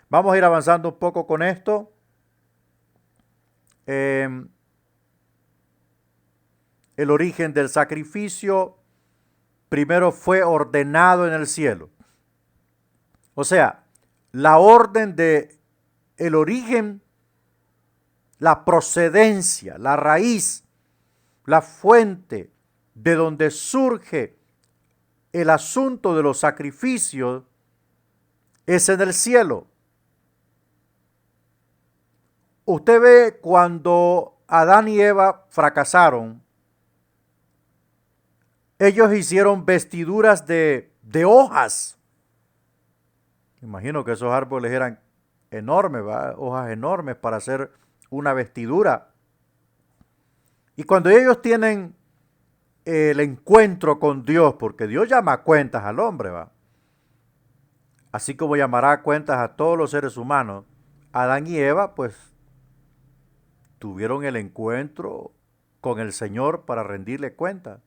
vamos a ir avanzando un poco con esto. El origen del sacrificio primero fue ordenado en el cielo. O sea, la orden de el origen, la procedencia, la raíz, la fuente de donde surge el asunto de los sacrificios es en el cielo. Usted ve cuando Adán y Eva fracasaron, ellos hicieron vestiduras de hojas. Imagino que esos árboles eran enormes, ¿va? Hojas enormes para hacer una vestidura. Y cuando ellos tienen el encuentro con Dios, porque Dios llama a cuentas al hombre, ¿va? Así como llamará a cuentas a todos los seres humanos, Adán y Eva pues tuvieron el encuentro con el Señor para rendirle cuenta.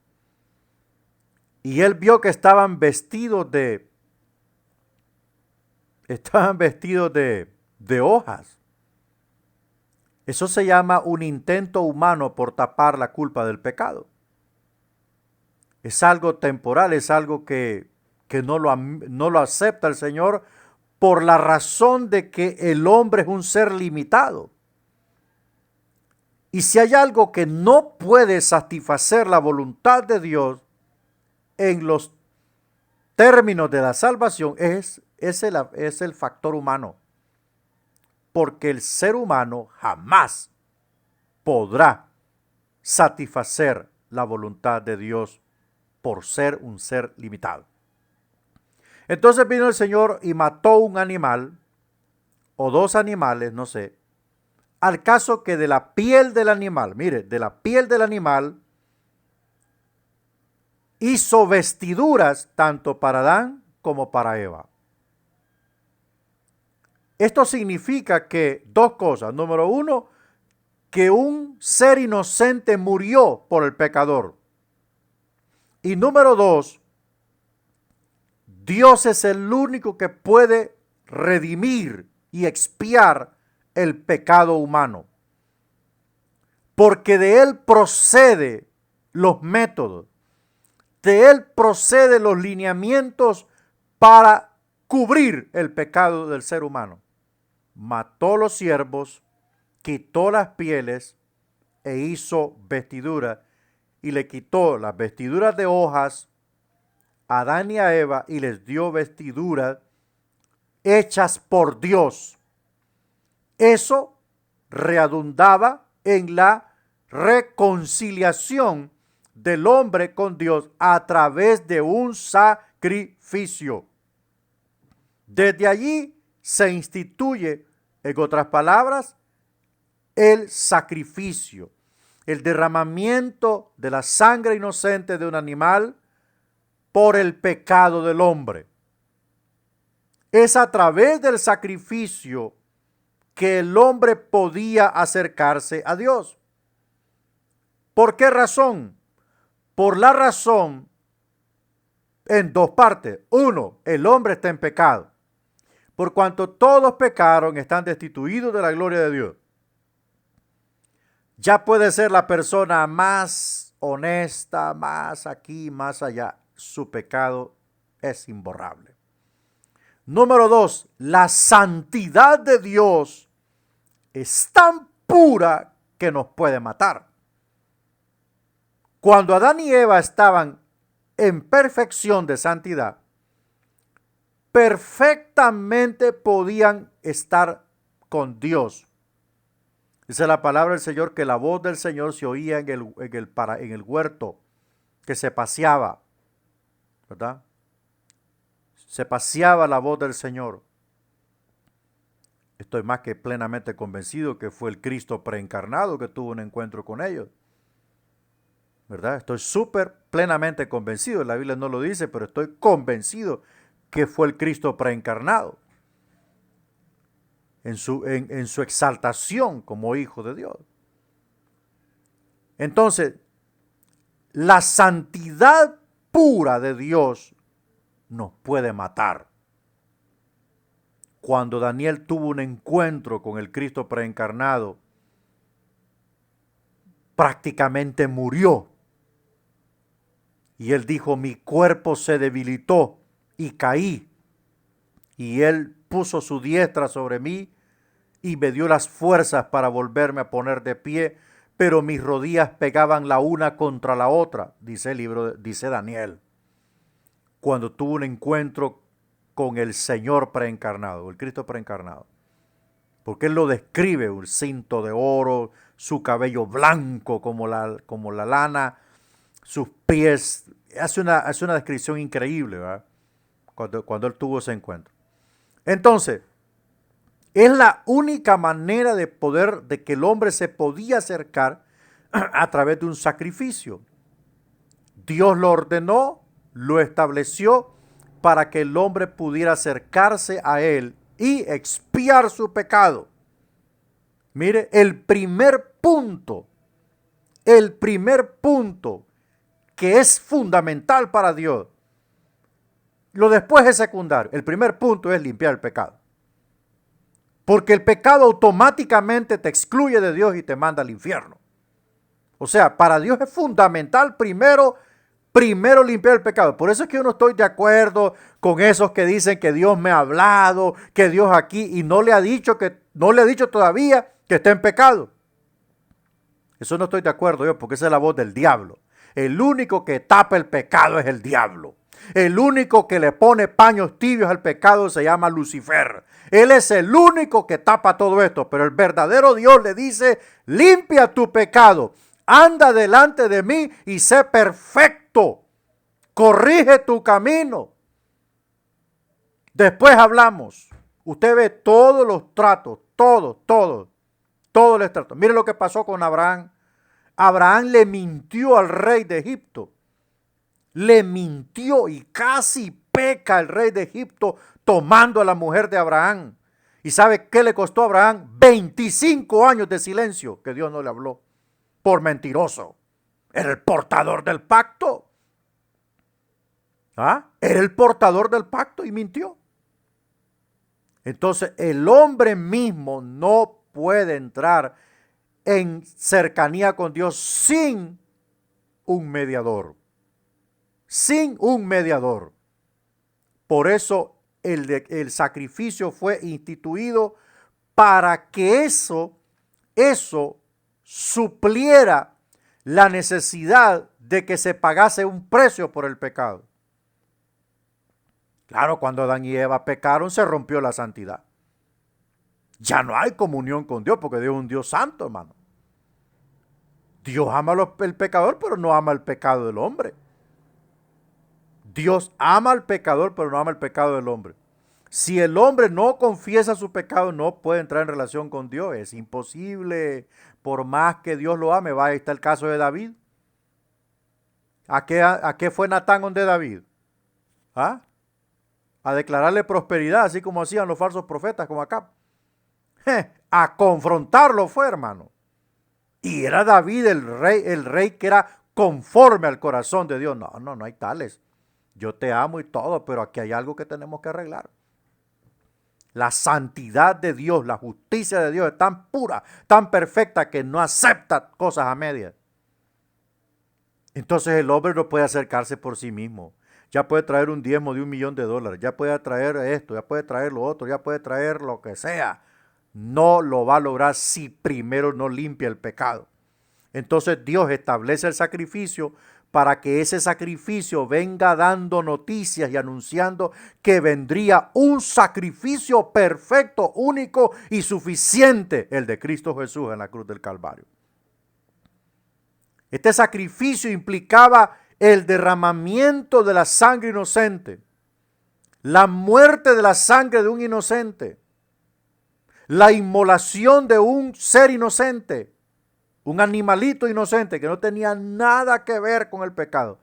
Y él vio que estaban vestidos de hojas. Eso se llama un intento humano por tapar la culpa del pecado. Es algo temporal, es algo que no lo acepta el Señor por la razón de que el hombre es un ser limitado. Y si hay algo que no puede satisfacer la voluntad de Dios en los términos de la salvación, es el factor humano. Porque el ser humano jamás podrá satisfacer la voluntad de Dios por ser un ser limitado. Entonces vino el Señor y mató un animal, o dos animales, no sé, al caso que de la piel del animal, mire, de la piel del animal, hizo vestiduras tanto para Adán como para Eva. Esto significa que dos cosas. Número uno, que un ser inocente murió por el pecador. Y número dos, Dios es el único que puede redimir y expiar el pecado humano, porque de él procede los métodos, de él procede los lineamientos para cubrir el pecado del ser humano. Mató los siervos, quitó las pieles e hizo vestiduras, y le quitó las vestiduras de hojas a Adán y a Eva y les dio vestiduras hechas por Dios. Eso redundaba en la reconciliación del hombre con Dios a través de un sacrificio. Desde allí se instituye, en otras palabras, el sacrificio, el derramamiento de la sangre inocente de un animal por el pecado del hombre. Es a través del sacrificio que el hombre podía acercarse a Dios. ¿Por qué razón? Por la razón en dos partes. Uno, el hombre está en pecado. Por cuanto todos pecaron, están destituidos de la gloria de Dios. Ya puede ser la persona más honesta, más aquí, más allá. Su pecado es imborrable. Número dos, la santidad de Dios es tan pura que nos puede matar. Cuando Adán y Eva estaban en perfección de santidad, perfectamente podían estar con Dios. Dice la palabra del Señor que la voz del Señor se oía en el huerto, que se paseaba, ¿verdad? Se paseaba la voz del Señor. Estoy más que plenamente convencido que fue el Cristo preencarnado que tuvo un encuentro con ellos, ¿verdad? Estoy súper plenamente convencido. La Biblia no lo dice, pero estoy convencido que fue el Cristo preencarnado en su exaltación como Hijo de Dios. Entonces, la santidad pura de Dios nos puede matar. Cuando Daniel tuvo un encuentro con el Cristo preencarnado, prácticamente murió. Y él dijo, mi cuerpo se debilitó y caí. Y él puso su diestra sobre mí y me dio las fuerzas para volverme a poner de pie, pero mis rodillas pegaban la una contra la otra, dice Daniel, cuando tuvo un encuentro con el Señor preencarnado, el Cristo preencarnado. Porque él lo describe, un cinto de oro, su cabello blanco como la lana, sus pies, hace una descripción increíble, ¿verdad? Cuando él tuvo ese encuentro. Entonces, es la única manera de que el hombre se podía acercar a través de un sacrificio. Dios lo ordenó, lo estableció para que el hombre pudiera acercarse a él y expiar su pecado. Mire, el primer punto que es fundamental para Dios, lo después es secundario. El primer punto es limpiar el pecado. Porque el pecado automáticamente te excluye de Dios y te manda al infierno. O sea, para Dios es fundamental primero limpiar el pecado. Por eso es que yo no estoy de acuerdo con esos que dicen que Dios me ha hablado, que Dios aquí, y no le ha dicho todavía que está en pecado. Eso no estoy de acuerdo yo, porque esa es la voz del diablo. El único que tapa el pecado es el diablo. El único que le pone paños tibios al pecado se llama Lucifer. Él es el único que tapa todo esto, pero el verdadero Dios le dice, limpia tu pecado, anda delante de mí y sé perfecto, corrige tu camino. Después hablamos. Usted ve todos los tratos, todos los tratos. Mire lo que pasó con Abraham. Abraham le mintió al rey de Egipto. Le mintió y casi peca el rey de Egipto tomando a la mujer de Abraham. ¿Y sabe qué le costó a Abraham? 25 años de silencio que Dios no le habló. Por mentiroso. Era el portador del pacto. Era el portador del pacto y mintió. Entonces el hombre mismo no puede entrar en cercanía con Dios sin un mediador. Sin un mediador. Por eso el sacrificio fue instituido para que eso supliera la necesidad de que se pagase un precio por el pecado. Claro, cuando Adán y Eva pecaron, se rompió la santidad. Ya no hay comunión con Dios, porque Dios es un Dios santo, hermano. Dios ama al pecador, pero no ama el pecado del hombre. Dios ama al pecador, pero no ama el pecado del hombre. Si el hombre no confiesa su pecado, no puede entrar en relación con Dios. Es imposible. Por más que Dios lo ame, ahí está el caso de David. ¿A qué fue Natán donde David? ¿Ah? A declararle prosperidad, así como hacían los falsos profetas, como acá. A confrontarlo fue, hermano. Y era David el rey que era conforme al corazón de Dios. No hay tales. Yo te amo y todo, pero aquí hay algo que tenemos que arreglar. La santidad de Dios, la justicia de Dios es tan pura, tan perfecta que no acepta cosas a medias. Entonces el hombre no puede acercarse por sí mismo. Ya puede traer un diezmo de $1.000.000, ya puede traer esto, ya puede traer lo otro, ya puede traer lo que sea. No lo va a lograr si primero no limpia el pecado. Entonces Dios establece el sacrificio para que ese sacrificio venga dando noticias y anunciando que vendría un sacrificio perfecto, único y suficiente, el de Cristo Jesús en la cruz del Calvario. Este sacrificio implicaba el derramamiento de la sangre inocente, la muerte de la sangre de un inocente, la inmolación de un ser inocente, un animalito inocente que no tenía nada que ver con el pecado.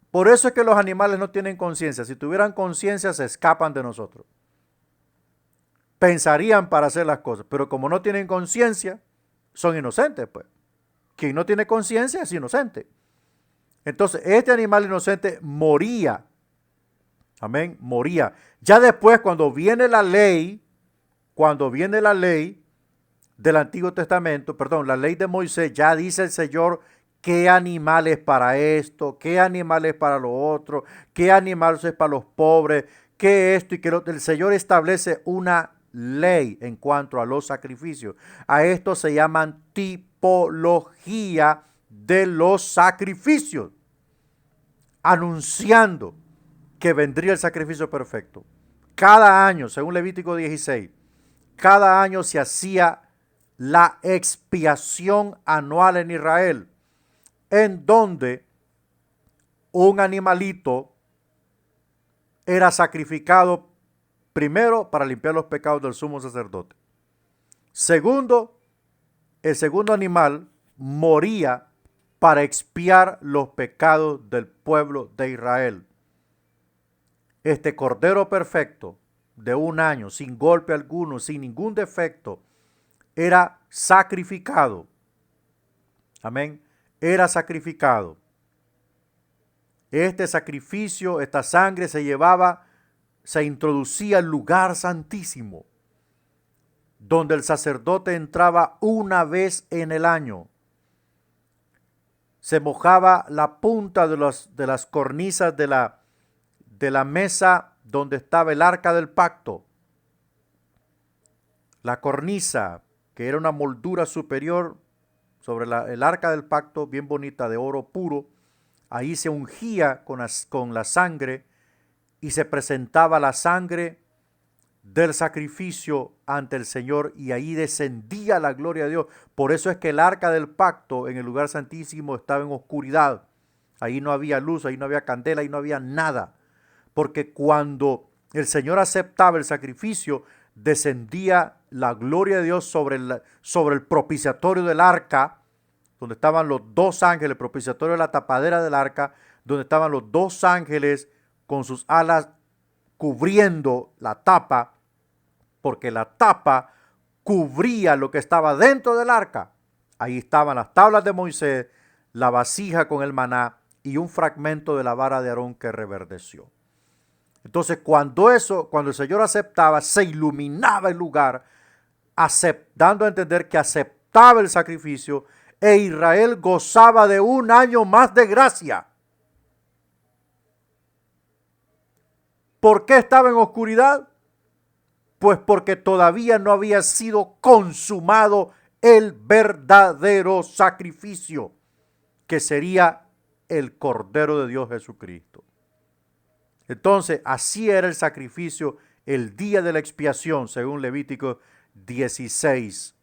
Por eso es que los animales no tienen conciencia. Si tuvieran conciencia, se escapan de nosotros. Pensarían para hacer las cosas, pero como no tienen conciencia, son inocentes, pues. Quien no tiene conciencia es inocente. Entonces, este animal inocente moría. Amén, moría. Ya después, cuando viene la ley del Antiguo Testamento, la ley de Moisés, ya dice el Señor qué animal es para esto, qué animal es para lo otro, qué animal es para los pobres, qué esto y qué lo otro. El Señor establece una ley en cuanto a los sacrificios. A esto se llaman tipología de los sacrificios, anunciando que vendría el sacrificio perfecto. Cada año, según Levítico 16, cada año se hacía la expiación anual en Israel, en donde un animalito era sacrificado primero para limpiar los pecados del sumo sacerdote. Segundo, el segundo animal moría para expiar los pecados del pueblo de Israel. Este cordero perfecto de un año, sin golpe alguno, sin ningún defecto, era sacrificado. Amén. Era sacrificado. Este sacrificio, esta sangre se introducía al lugar santísimo, donde el sacerdote entraba una vez en el año. Se mojaba la punta de las cornisas de la mesa donde estaba el arca del pacto. La cornisa, que era una moldura superior sobre el arca del pacto, bien bonita, de oro puro, ahí se ungía con la sangre y se presentaba la sangre del sacrificio ante el Señor y ahí descendía la gloria de Dios. Por eso es que el arca del pacto en el lugar santísimo estaba en oscuridad. Ahí no había luz, ahí no había candela, ahí no había nada. Porque cuando el Señor aceptaba el sacrificio, descendía la gloria de Dios sobre el propiciatorio del arca, donde estaban los dos ángeles, el propiciatorio de la tapadera del arca, donde estaban los dos ángeles con sus alas cubriendo la tapa, porque la tapa cubría lo que estaba dentro del arca. Ahí estaban las tablas de Moisés, la vasija con el maná y un fragmento de la vara de Aarón que reverdeció. Entonces, cuando el Señor aceptaba, se iluminaba el lugar dando a entender que aceptaba el sacrificio e Israel gozaba de un año más de gracia. ¿Por qué estaba en oscuridad? Pues porque todavía no había sido consumado el verdadero sacrificio, que sería el Cordero de Dios Jesucristo. Entonces, así era el sacrificio el día de la expiación, según Levítico 16.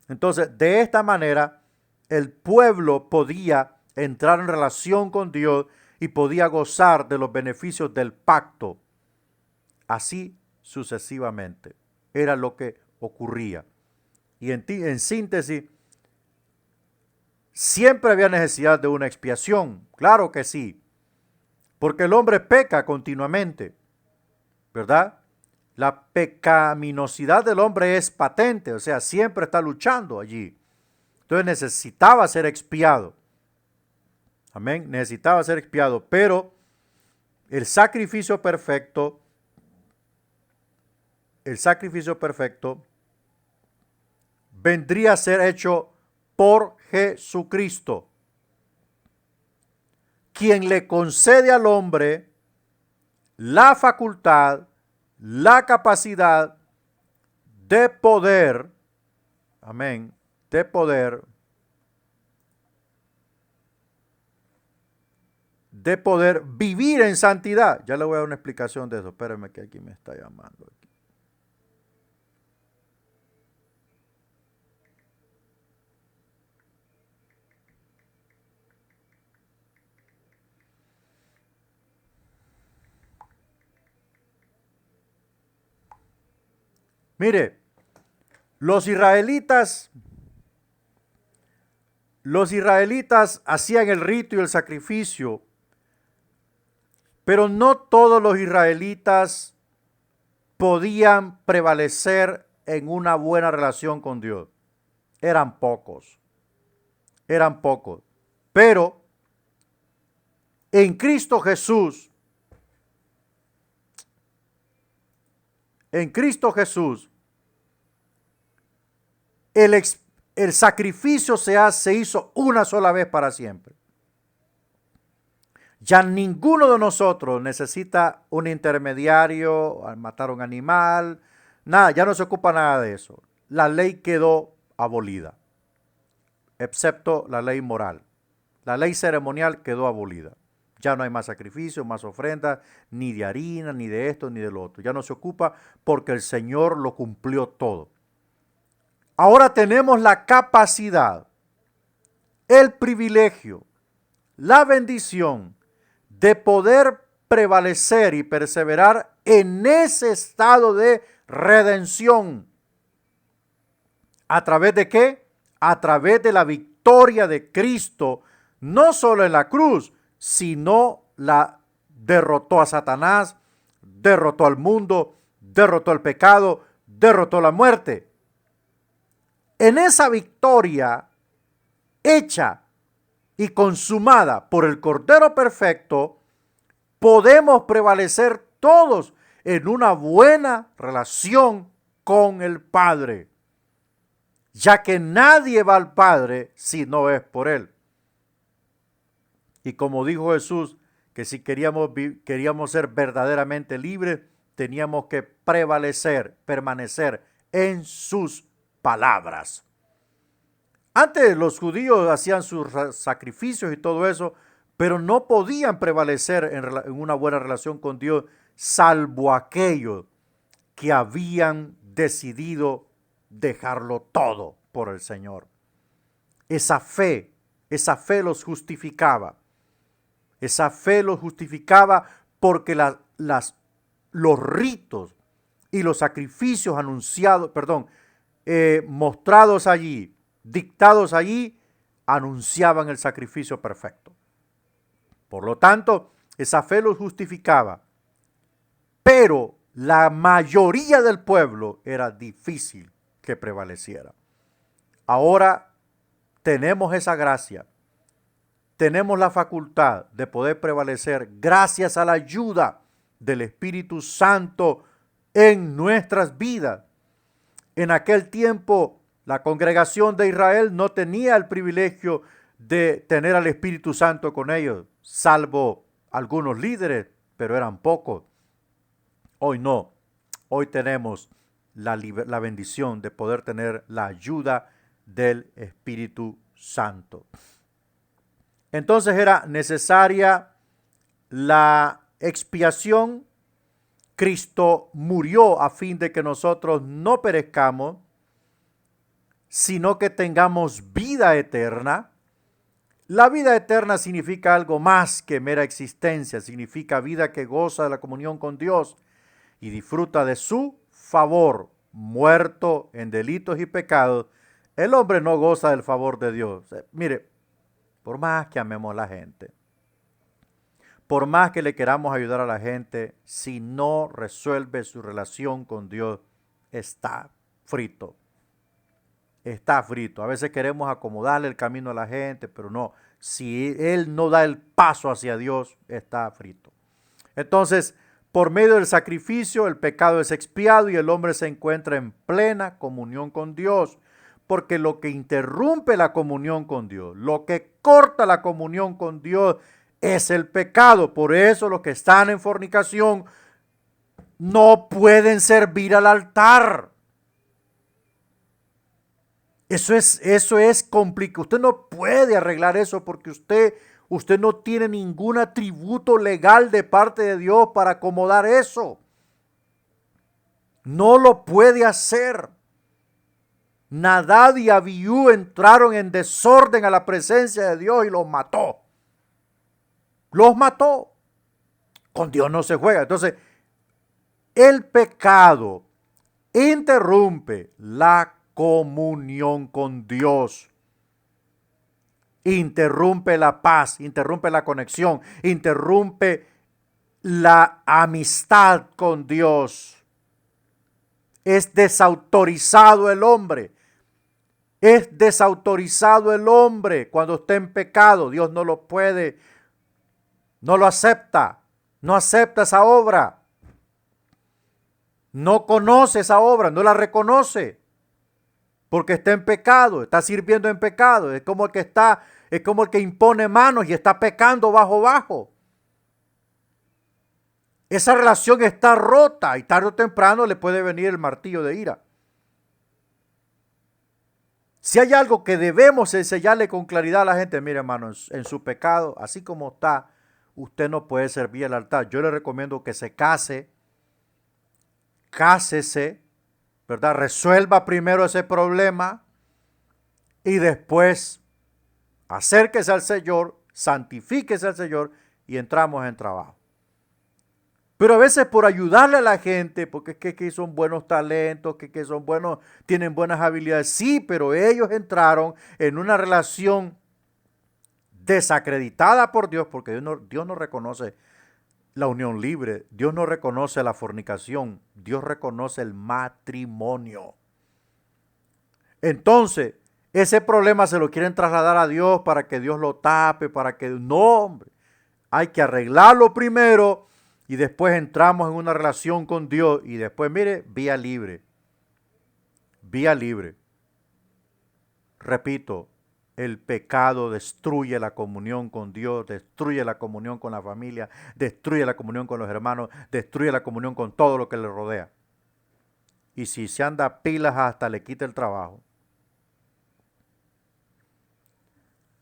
Entonces, de esta manera, el pueblo podía entrar en relación con Dios y podía gozar de los beneficios del pacto. Así sucesivamente. Era lo que ocurría. Y en síntesis, siempre había necesidad de una expiación. Claro que sí. Porque el hombre peca continuamente, ¿verdad? La pecaminosidad del hombre es patente, o sea, siempre está luchando allí. Entonces necesitaba ser expiado. Amén, necesitaba ser expiado, pero el sacrificio perfecto vendría a ser hecho por Jesucristo, quien le concede al hombre la facultad, la capacidad de poder, amén, de poder vivir en santidad. Ya le voy a dar una explicación de eso. Espérenme que aquí me está llamando. Mire, los israelitas hacían el rito y el sacrificio, pero no todos los israelitas podían prevalecer en una buena relación con Dios. Eran pocos. Pero en Cristo Jesús, el sacrificio se hizo una sola vez para siempre. Ya ninguno de nosotros necesita un intermediario, matar a un animal, nada, ya no se ocupa nada de eso. La ley quedó abolida, excepto la ley moral. La ley ceremonial quedó abolida. Ya no hay más sacrificios, más ofrendas, ni de harina, ni de esto, ni de lo otro. Ya no se ocupa porque el Señor lo cumplió todo. Ahora tenemos la capacidad, el privilegio, la bendición de poder prevalecer y perseverar en ese estado de redención. ¿A través de qué? A través de la victoria de Cristo, no solo en la cruz, sino la derrotó a Satanás, derrotó al mundo, derrotó el pecado, derrotó la muerte. En esa victoria hecha y consumada por el Cordero Perfecto, podemos prevalecer todos en una buena relación con el Padre, ya que nadie va al Padre si no es por Él. Y como dijo Jesús, que si queríamos ser verdaderamente libres, teníamos que permanecer en sus palabras. Antes los judíos hacían sus sacrificios y todo eso, pero no podían prevalecer en una buena relación con Dios, salvo aquellos que habían decidido dejarlo todo por el Señor. Esa fe los justificaba. Esa fe los justificaba porque los ritos y los sacrificios mostrados allí, dictados allí, anunciaban el sacrificio perfecto. Por lo tanto, esa fe los justificaba. Pero la mayoría del pueblo era difícil que prevaleciera. Ahora tenemos esa gracia. Tenemos la facultad de poder prevalecer gracias a la ayuda del Espíritu Santo en nuestras vidas. En aquel tiempo, la congregación de Israel no tenía el privilegio de tener al Espíritu Santo con ellos, salvo algunos líderes, pero eran pocos. Hoy no. Hoy tenemos la bendición de poder tener la ayuda del Espíritu Santo. Entonces era necesaria la expiación. Cristo murió a fin de que nosotros no perezcamos, sino que tengamos vida eterna. La vida eterna significa algo más que mera existencia, significa vida que goza de la comunión con Dios y disfruta de su favor. Muerto en delitos y pecados, el hombre no goza del favor de Dios. Mire, por más que amemos a la gente, por más que le queramos ayudar a la gente, si no resuelve su relación con Dios, está frito. Está frito. A veces queremos acomodarle el camino a la gente, pero no. Si él no da el paso hacia Dios, está frito. Entonces, por medio del sacrificio, el pecado es expiado y el hombre se encuentra en plena comunión con Dios. Porque lo que interrumpe la comunión con Dios, lo que corta la comunión con Dios, es el pecado. Por eso los que están en fornicación no pueden servir al altar. Eso es complicado. Usted no puede arreglar eso porque usted no tiene ningún atributo legal de parte de Dios para acomodar eso. No lo puede hacer. Nadab y Abiú entraron en desorden a la presencia de Dios y los mató. Los mató. Con Dios no se juega. Entonces, el pecado interrumpe la comunión con Dios. Interrumpe la paz, interrumpe la conexión, interrumpe la amistad con Dios. Es desautorizado el hombre. Es desautorizado el hombre cuando está en pecado. Dios no lo puede, no lo acepta. No acepta esa obra. No conoce esa obra, no la reconoce. Porque está en pecado, está sirviendo en pecado. Es como el que impone manos y está pecando bajo. Esa relación está rota y tarde o temprano le puede venir el martillo de ira. Si hay algo que debemos enseñarle con claridad a la gente, mire hermano, en su pecado, así como está, usted no puede servir al altar. Yo le recomiendo que se cásese, ¿verdad? Resuelva primero ese problema y después acérquese al Señor, santifíquese al Señor y entramos en trabajo. Pero a veces por ayudarle a la gente, porque es que son buenos talentos, que son buenos, tienen buenas habilidades, sí, pero ellos entraron en una relación desacreditada por Dios, porque Dios no reconoce la unión libre, Dios no reconoce la fornicación, Dios reconoce el matrimonio. Entonces, ese problema se lo quieren trasladar a Dios para que Dios lo tape, no, hombre, hay que arreglarlo primero y después entramos en una relación con Dios y después, mire, vía libre. Repito, el pecado destruye la comunión con Dios, destruye la comunión con la familia, destruye la comunión con los hermanos, destruye la comunión con todo lo que le rodea. Y si se anda pilas hasta le quita el trabajo.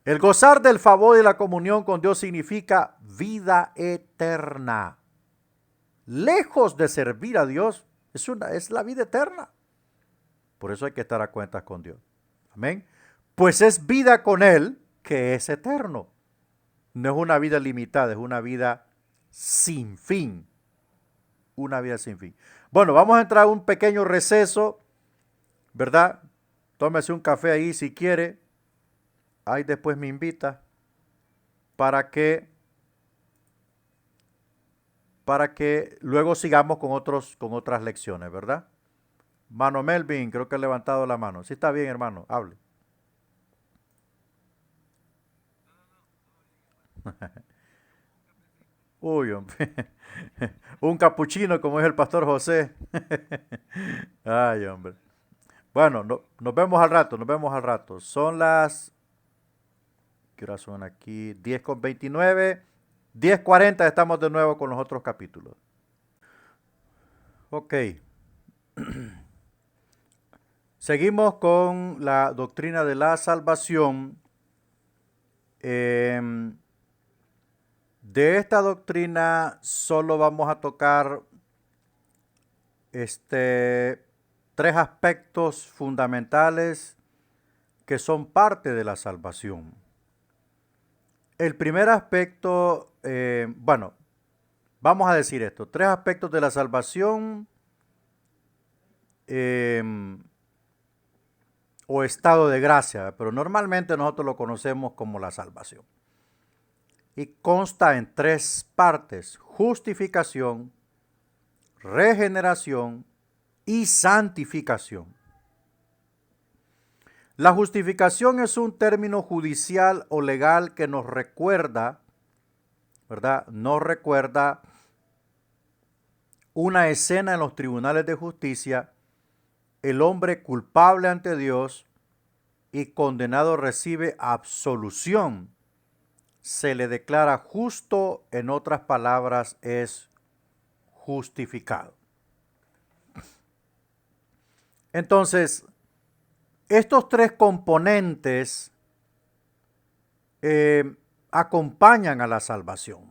El gozar del favor y la comunión con Dios significa vida eterna. Lejos de servir a Dios, es la vida eterna. Por eso hay que estar a cuentas con Dios. Amén. Pues es vida con Él que es eterno. No es una vida limitada, es una vida sin fin. Una vida sin fin. Bueno, vamos a entrar a un pequeño receso, ¿verdad? Tómese un café ahí si quiere. Ahí después me invita para que luego sigamos con otras lecciones, ¿verdad? Mano Melvin, creo que ha levantado la mano. Sí está bien, hermano, hable. Uy, hombre. Un capuchino como es el pastor José. Ay, hombre. Bueno, nos vemos al rato, nos vemos al rato. Son las, ¿qué horas son aquí? 10:29, 10:40, estamos de nuevo con los otros capítulos. Ok, seguimos con la doctrina de la salvación. Em, de esta doctrina solo vamos a tocar tres aspectos fundamentales que son parte de la salvación. El primer aspecto, bueno, vamos a decir esto, tres aspectos de la salvación o estado de gracia, pero normalmente nosotros lo conocemos como la salvación. Y consta en tres partes: justificación, regeneración y santificación. La justificación es un término judicial o legal que nos recuerda, ¿verdad? Nos recuerda una escena en los tribunales de justicia. El hombre culpable ante Dios y condenado recibe absolución. Se le declara justo, en otras palabras, es justificado. Entonces, estos tres componentes acompañan a la salvación.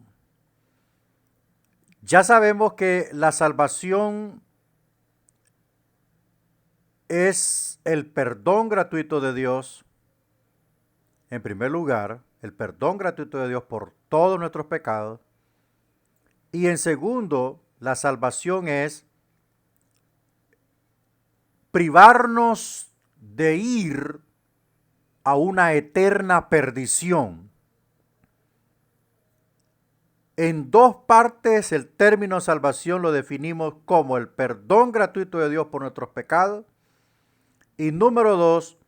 Ya sabemos que la salvación es el perdón gratuito de Dios. En primer lugar, el perdón gratuito de Dios por todos nuestros pecados. Y en segundo, la salvación es privarnos de ir a una eterna perdición. En dos partes el término salvación lo definimos como el perdón gratuito de Dios por nuestros pecados. Y número dos,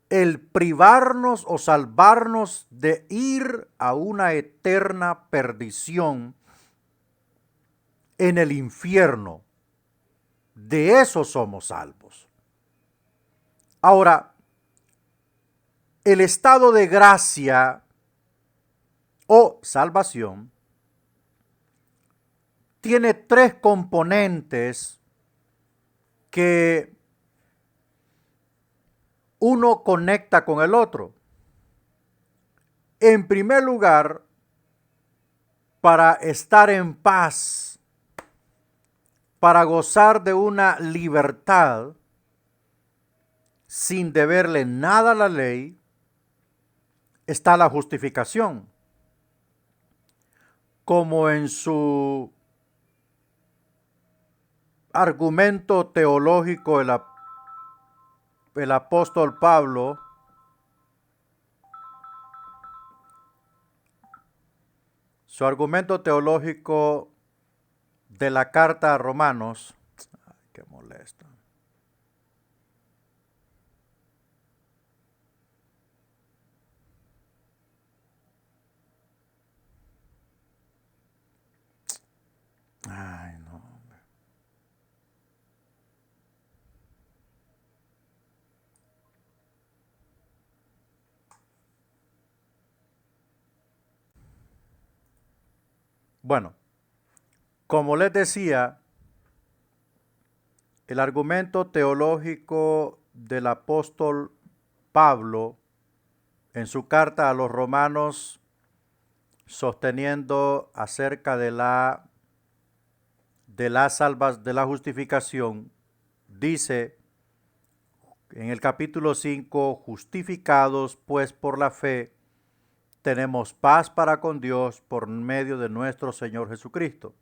el privarnos o salvarnos de ir a una eterna perdición en el infierno. De eso somos salvos. Ahora, el estado de gracia o salvación tiene tres componentes que uno conecta con el otro. En primer lugar, para estar en paz, para gozar de una libertad sin deberle nada a la ley, está la justificación. Como en su argumento teológico el apóstol Pablo su argumento teológico de la carta a Romanos. Ay, qué molesto. Ay, no. Bueno, como les decía, el argumento teológico del apóstol Pablo en su carta a los romanos, sosteniendo acerca de la justificación, dice en el capítulo 5, justificados pues por la fe, tenemos paz para con Dios por medio de nuestro Señor Jesucristo.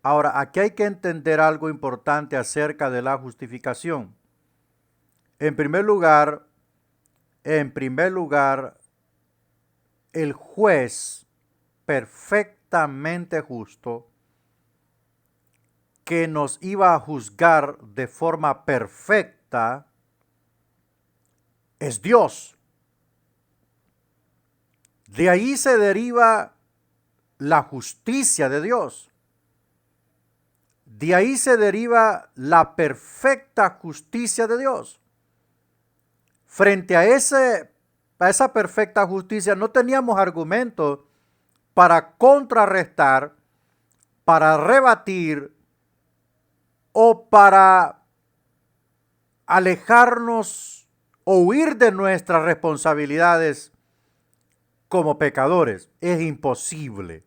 Ahora, aquí hay que entender algo importante acerca de la justificación. En primer lugar, el juez perfectamente justo que nos iba a juzgar de forma perfecta es Dios. De ahí se deriva la justicia de Dios. De ahí se deriva la perfecta justicia de Dios. Frente a esa perfecta justicia no teníamos argumentos para contrarrestar, para rebatir o para alejarnos o huir de nuestras responsabilidades como pecadores. Es imposible.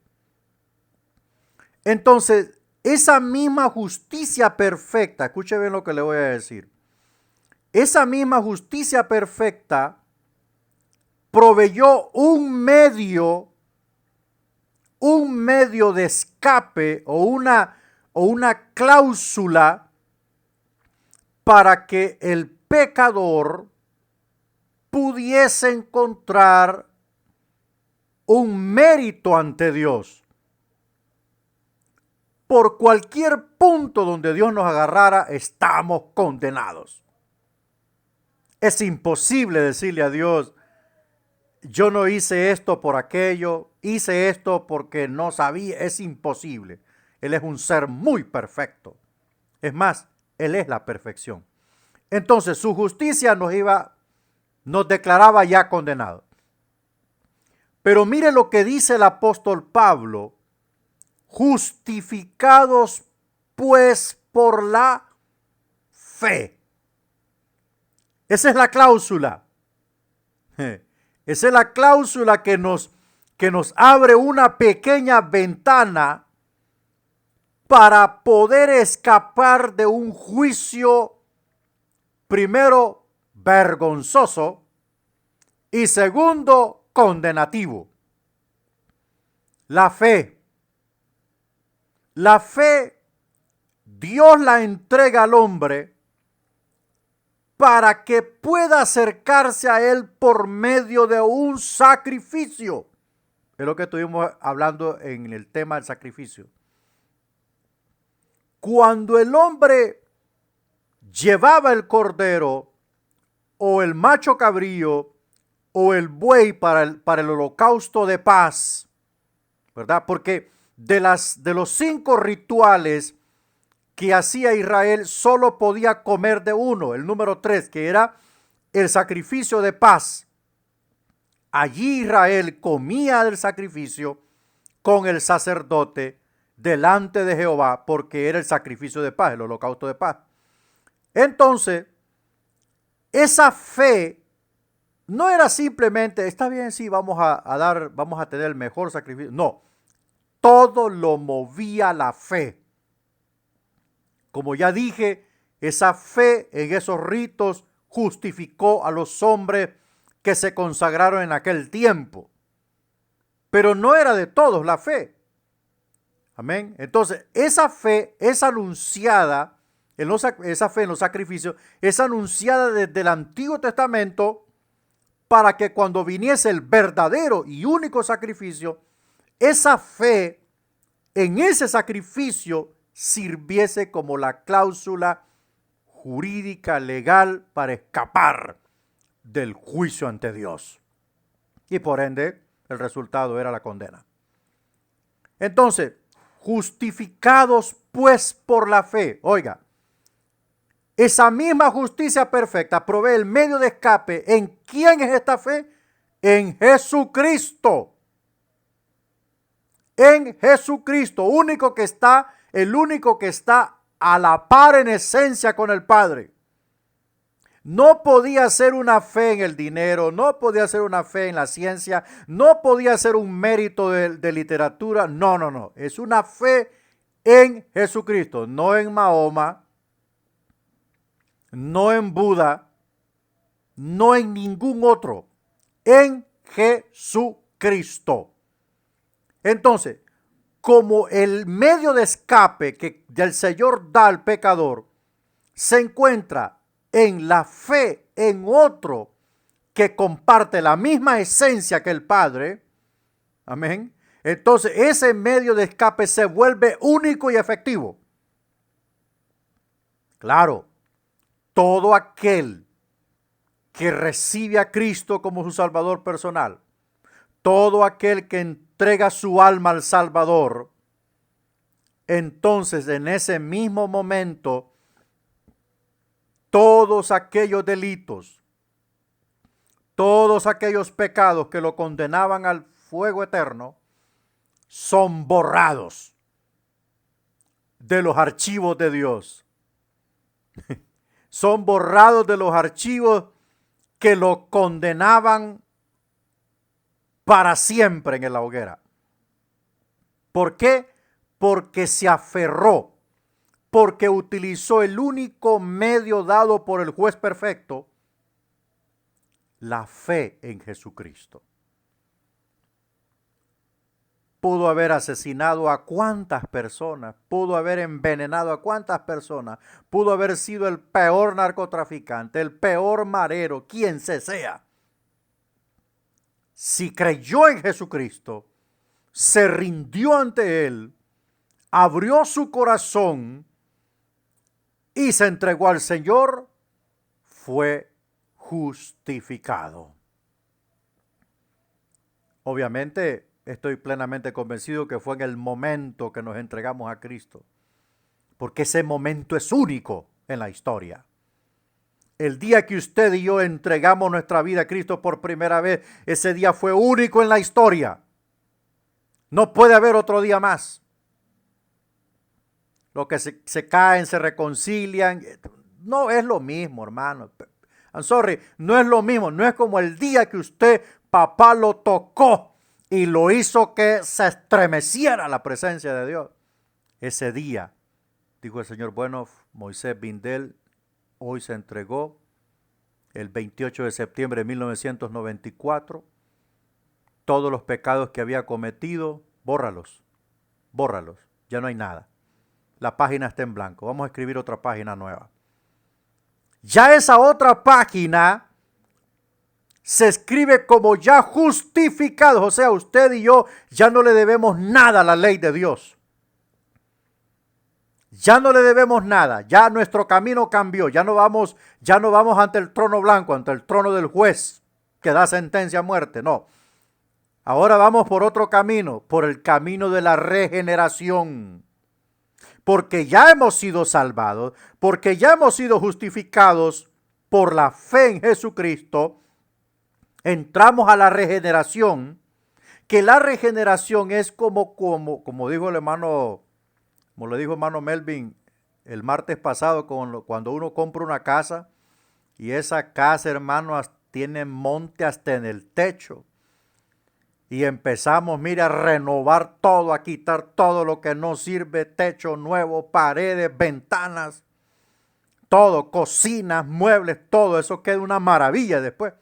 Entonces, esa misma justicia perfecta, escuche bien lo que le voy a decir, esa misma justicia perfecta proveyó un medio de escape o una cláusula para que el pecador pudiese encontrar un mérito ante Dios. Por cualquier punto donde Dios nos agarrara, estamos condenados. Es imposible decirle a Dios, yo no hice esto por aquello, hice esto porque no sabía. Es imposible. Él es un ser muy perfecto. Es más, Él es la perfección. Entonces su justicia nos declaraba ya condenados. Pero mire lo que dice el apóstol Pablo: justificados pues por la fe. Esa es la cláusula. Esa es la cláusula que nos abre una pequeña ventana para poder escapar de un juicio, primero, vergonzoso y segundo, condenativo. La fe. La fe, Dios la entrega al hombre para que pueda acercarse a Él por medio de un sacrificio. Es lo que estuvimos hablando en el tema del sacrificio. Cuando el hombre llevaba el cordero o el macho cabrío o el buey para el holocausto de paz, ¿verdad? Porque de los 5 rituales que hacía Israel, solo podía comer de uno, el número 3, que era el sacrificio de paz. Allí Israel comía del sacrificio con el sacerdote delante de Jehová, porque era el sacrificio de paz, el holocausto de paz. Entonces, esa fe no era simplemente, está bien, sí, vamos a tener el mejor sacrificio. No, todo lo movía la fe. Como ya dije, esa fe en esos ritos justificó a los hombres que se consagraron en aquel tiempo. Pero no era de todos la fe. Amén. Entonces, esa fe es anunciada, esa fe en los sacrificios, es anunciada desde el Antiguo Testamento para que cuando viniese el verdadero y único sacrificio, esa fe en ese sacrificio sirviese como la cláusula jurídica legal para escapar del juicio ante Dios. Y por ende, el resultado era la condena. Entonces, justificados pues por la fe. Oiga, esa misma justicia perfecta provee el medio de escape. ¿En quién es esta fe? En Jesucristo. En Jesucristo, el único que está a la par en esencia con el Padre. No podía ser una fe en el dinero, no podía ser una fe en la ciencia, no podía ser un mérito de literatura. No. Es una fe en Jesucristo, no en Mahoma, no en Buda, no en ningún otro. En Jesucristo. Entonces, como el medio de escape que el Señor da al pecador se encuentra en la fe en otro que comparte la misma esencia que el Padre, amén, entonces ese medio de escape se vuelve único y efectivo. Claro, todo aquel que recibe a Cristo como su Salvador personal, todo aquel que entrega su alma al Salvador, entonces en ese mismo momento, todos aquellos delitos, todos aquellos pecados que lo condenaban al fuego eterno, son borrados de los archivos de Dios. Son borrados de los archivos que lo condenaban para siempre en la hoguera. ¿Por qué? Porque se aferró, porque utilizó el único medio dado por el juez perfecto, la fe en Jesucristo. Pudo haber asesinado a cuántas personas, pudo haber envenenado a cuántas personas, pudo haber sido el peor narcotraficante, el peor marero, quien sea. Si creyó en Jesucristo, se rindió ante Él, abrió su corazón y se entregó al Señor, fue justificado. Obviamente, estoy plenamente convencido que fue en el momento que nos entregamos a Cristo, porque ese momento es único en la historia. El día que usted y yo entregamos nuestra vida a Cristo por primera vez, ese día fue único en la historia. No puede haber otro día más. Los que se caen, se reconcilian, no es lo mismo, hermano. I'm sorry, no es lo mismo. No es como el día que usted, papá, lo tocó y lo hizo que se estremeciera la presencia de Dios. Ese día, dijo el Señor, bueno, Moisés Bindel hoy se entregó el 28 de septiembre de 1994. Todos los pecados que había cometido, bórralos, ya no hay nada. La página está en blanco, vamos a escribir otra página nueva. Ya esa otra página se escribe como ya justificados, o sea, usted y yo ya no le debemos nada a la ley de Dios. Ya no le debemos nada, ya nuestro camino cambió, ya no vamos ante el trono blanco, ante el trono del juez que da sentencia a muerte, no. Ahora vamos por otro camino, por el camino de la regeneración. Porque ya hemos sido salvados, porque ya hemos sido justificados por la fe en Jesucristo, entramos a la regeneración, que la regeneración es como dijo el hermano, como le dijo hermano Melvin el martes pasado, cuando uno compra una casa y esa casa, hermano, tiene monte hasta en el techo. Y empezamos, mire, a renovar todo, a quitar todo lo que no sirve, techo nuevo, paredes, ventanas, todo, cocinas, muebles, todo eso queda una maravilla después.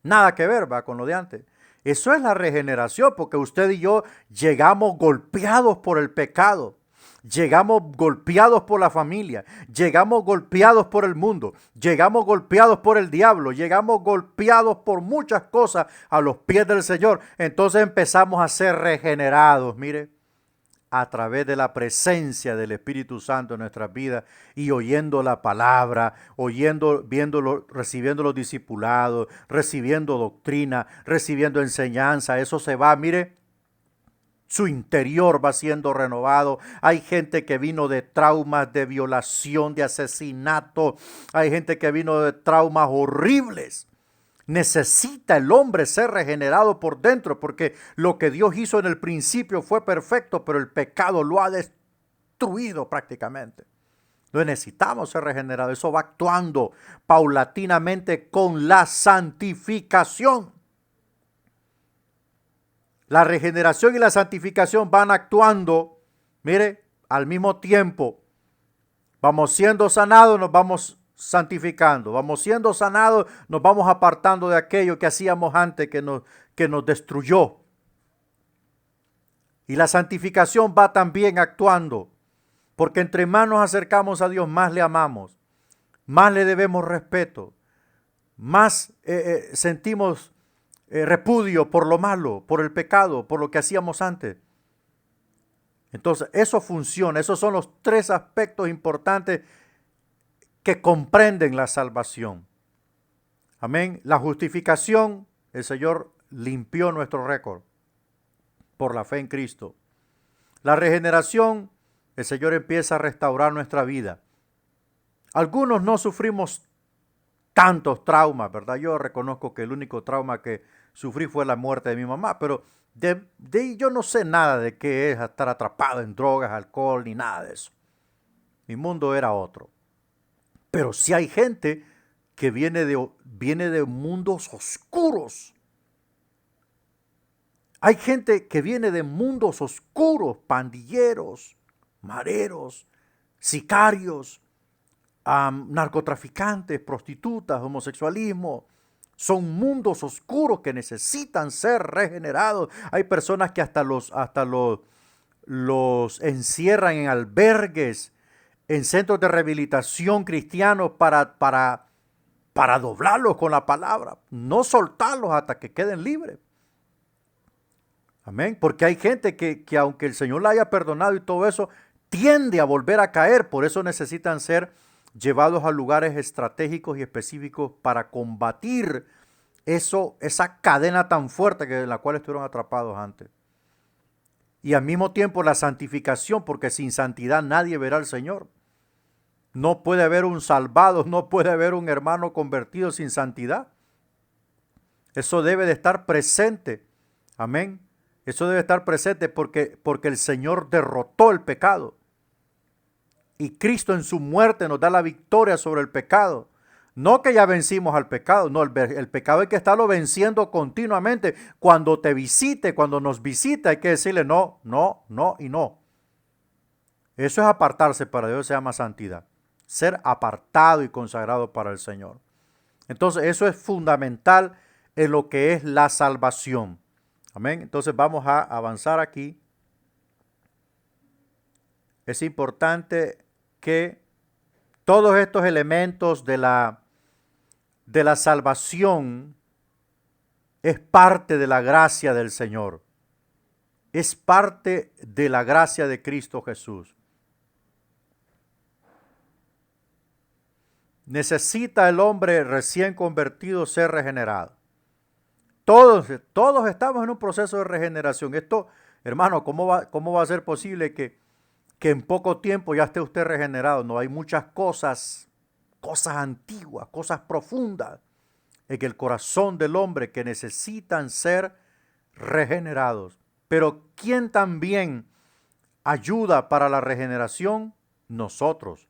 Nada que ver, va, con lo de antes. Eso es la regeneración, porque usted y yo llegamos golpeados por el pecado. Llegamos golpeados por la familia, llegamos golpeados por el mundo, llegamos golpeados por el diablo, llegamos golpeados por muchas cosas a los pies del Señor. Entonces empezamos a ser regenerados, mire, a través de la presencia del Espíritu Santo en nuestras vidas y oyendo la palabra, viéndolo, recibiendo los discipulados, recibiendo doctrina, recibiendo enseñanza. Eso se va, mire. Su interior va siendo renovado. Hay gente que vino de traumas, de violación, de asesinato. Hay gente que vino de traumas horribles. Necesita el hombre ser regenerado por dentro, porque lo que Dios hizo en el principio fue perfecto, pero el pecado lo ha destruido prácticamente. Entonces necesitamos ser regenerados. Eso va actuando paulatinamente con la santificación. La regeneración y la santificación van actuando, mire, al mismo tiempo. Vamos siendo sanados, nos vamos santificando. Vamos siendo sanados, nos vamos apartando de aquello que hacíamos antes que nos destruyó. Y la santificación va también actuando, porque entre más nos acercamos a Dios, más le amamos, más le debemos respeto, más sentimos repudio por lo malo, por el pecado, por lo que hacíamos antes. Entonces, eso funciona. Esos son los tres aspectos importantes que comprenden la salvación. Amén. La justificación, el Señor limpió nuestro récord por la fe en Cristo. La regeneración, el Señor empieza a restaurar nuestra vida. Algunos no sufrimos tantos traumas, ¿verdad? Yo reconozco que el único trauma que sufrí fue la muerte de mi mamá, pero yo no sé nada de qué es estar atrapado en drogas, alcohol, ni nada de eso. Mi mundo era otro. Pero sí hay gente que viene de mundos oscuros. Hay gente que viene de mundos oscuros, pandilleros, mareros, sicarios, narcotraficantes, prostitutas, homosexualismo. Son mundos oscuros que necesitan ser regenerados. Hay personas que hasta los encierran en albergues, en centros de rehabilitación cristianos para doblarlos con la palabra, no soltarlos hasta que queden libres. Amén. Porque hay gente que aunque el Señor la haya perdonado y todo eso, tiende a volver a caer. Por eso necesitan ser llevados a lugares estratégicos y específicos para combatir esa cadena tan fuerte en la cual estuvieron atrapados antes. Y al mismo tiempo la santificación, porque sin santidad nadie verá al Señor. No puede haber un salvado, no puede haber un hermano convertido sin santidad. Eso debe de estar presente. Amén. Eso debe estar presente porque el Señor derrotó el pecado. Y Cristo en su muerte nos da la victoria sobre el pecado. No que ya vencimos al pecado, no, el pecado hay que estarlo venciendo continuamente. Cuando te visite, cuando nos visita, hay que decirle no, no, no y no. Eso es apartarse para Dios, se llama santidad. Ser apartado y consagrado para el Señor. Entonces, eso es fundamental en lo que es la salvación. Amén. Entonces, vamos a avanzar aquí. Es importante que todos estos elementos de la salvación es parte de la gracia del Señor. Es parte de la gracia de Cristo Jesús. Necesita el hombre recién convertido ser regenerado. Todos estamos en un proceso de regeneración. Esto, hermano, ¿cómo va a ser posible que en poco tiempo ya esté usted regenerado? No, hay muchas cosas antiguas, cosas profundas en el corazón del hombre que necesitan ser regenerados. Pero ¿quién también ayuda para la regeneración? Nosotros.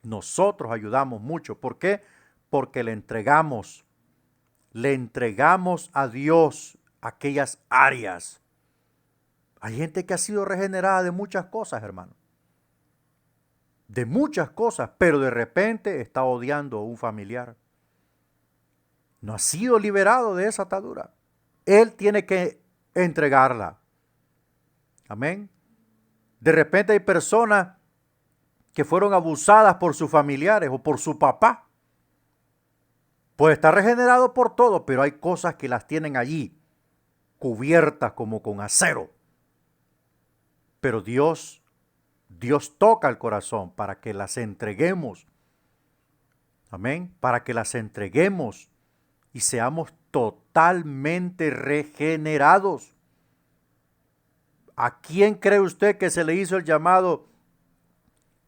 Nosotros ayudamos mucho. ¿Por qué? Porque le entregamos a Dios aquellas áreas. Hay gente que ha sido regenerada de muchas cosas, hermano. De muchas cosas, pero de repente está odiando a un familiar. No ha sido liberado de esa atadura. Él tiene que entregarla. Amén. De repente hay personas que fueron abusadas por sus familiares o por su papá. Puede estar regenerado por todo, pero hay cosas que las tienen allí, cubiertas como con acero. Pero Dios toca el corazón para que las entreguemos. Amén. Para que las entreguemos y seamos totalmente regenerados. ¿A quién cree usted que se le hizo el llamado?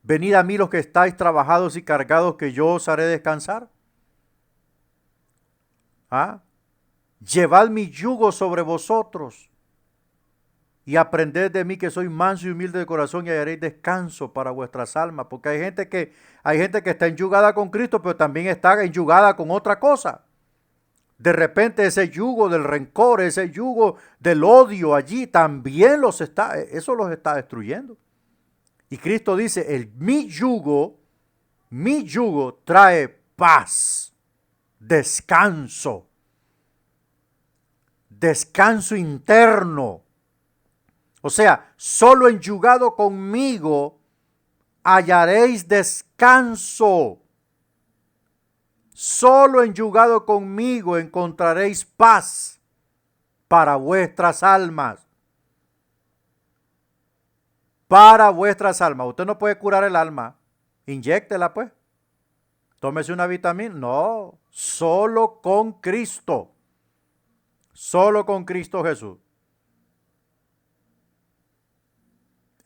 Venid a mí los que estáis trabajados y cargados, que yo os haré descansar. Llevad mi yugo sobre vosotros y aprended de mí, que soy manso y humilde de corazón, y hallaréis descanso para vuestras almas. Porque hay gente que está enyugada con Cristo, pero también está enyugada con otra cosa. De repente ese yugo del rencor, ese yugo del odio allí, también eso los está destruyendo. Y Cristo dice, mi yugo trae paz, descanso interno. O sea, solo enyugado conmigo hallaréis descanso. Solo enyugado conmigo encontraréis paz para vuestras almas. Para vuestras almas. Usted no puede curar el alma. Inyéctela pues. Tómese una vitamina. No, solo con Cristo. Solo con Cristo Jesús.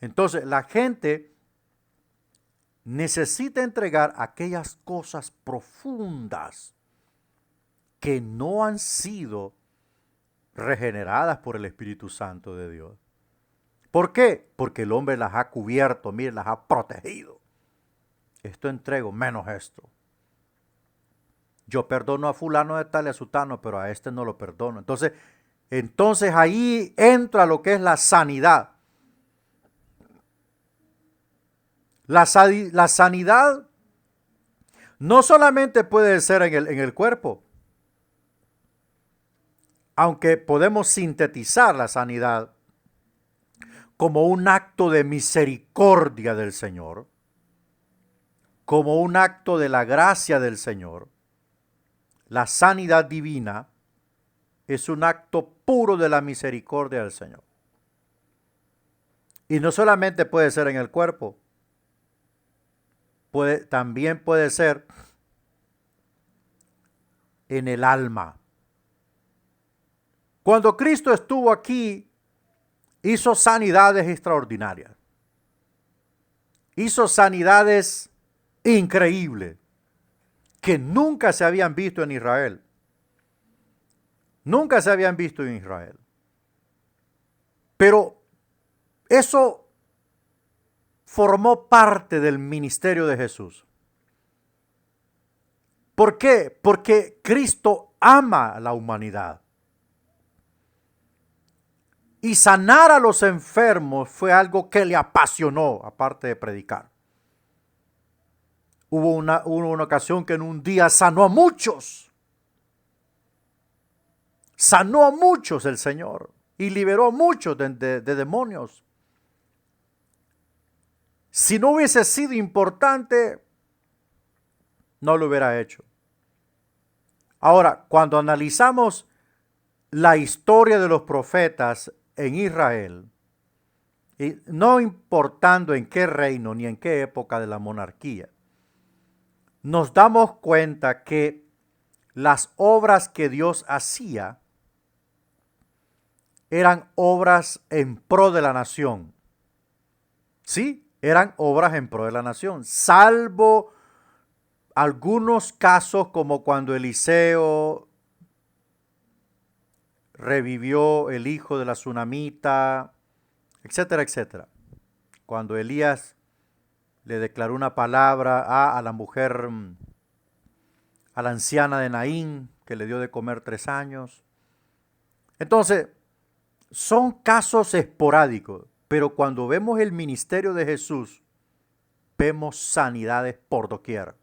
Entonces, la gente necesita entregar aquellas cosas profundas que no han sido regeneradas por el Espíritu Santo de Dios. ¿Por qué? Porque el hombre las ha cubierto, mire, las ha protegido. Esto entrego, menos esto. Yo perdono a fulano de tal y a sutano, pero a este no lo perdono. Entonces ahí entra lo que es la sanidad. La sanidad no solamente puede ser en el cuerpo, aunque podemos sintetizar la sanidad como un acto de misericordia del Señor, como un acto de la gracia del Señor. La sanidad divina es un acto puro de la misericordia del Señor. Y no solamente puede ser en el cuerpo, también puede ser en el alma. Cuando Cristo estuvo aquí, hizo sanidades extraordinarias. Hizo sanidades increíbles que nunca se habían visto en Israel. Nunca se habían visto en Israel. Pero eso formó parte del ministerio de Jesús. ¿Por qué? Porque Cristo ama a la humanidad. Y sanar a los enfermos fue algo que le apasionó, aparte de predicar. Hubo una ocasión que en un día sanó a muchos. Sanó a muchos el Señor y liberó a muchos de demonios. Si no hubiese sido importante, no lo hubiera hecho. Ahora, cuando analizamos la historia de los profetas en Israel, y no importando en qué reino ni en qué época de la monarquía, nos damos cuenta que las obras que Dios hacía eran obras en pro de la nación. Sí, eran obras en pro de la nación, salvo algunos casos como cuando Eliseo revivió el hijo de la tsunamita, etcétera, etcétera. Cuando Elías le declaró una palabra a la mujer, a la anciana de Naín, que le dio de comer 3 años. Entonces, son casos esporádicos, pero cuando vemos el ministerio de Jesús, vemos sanidades por doquier.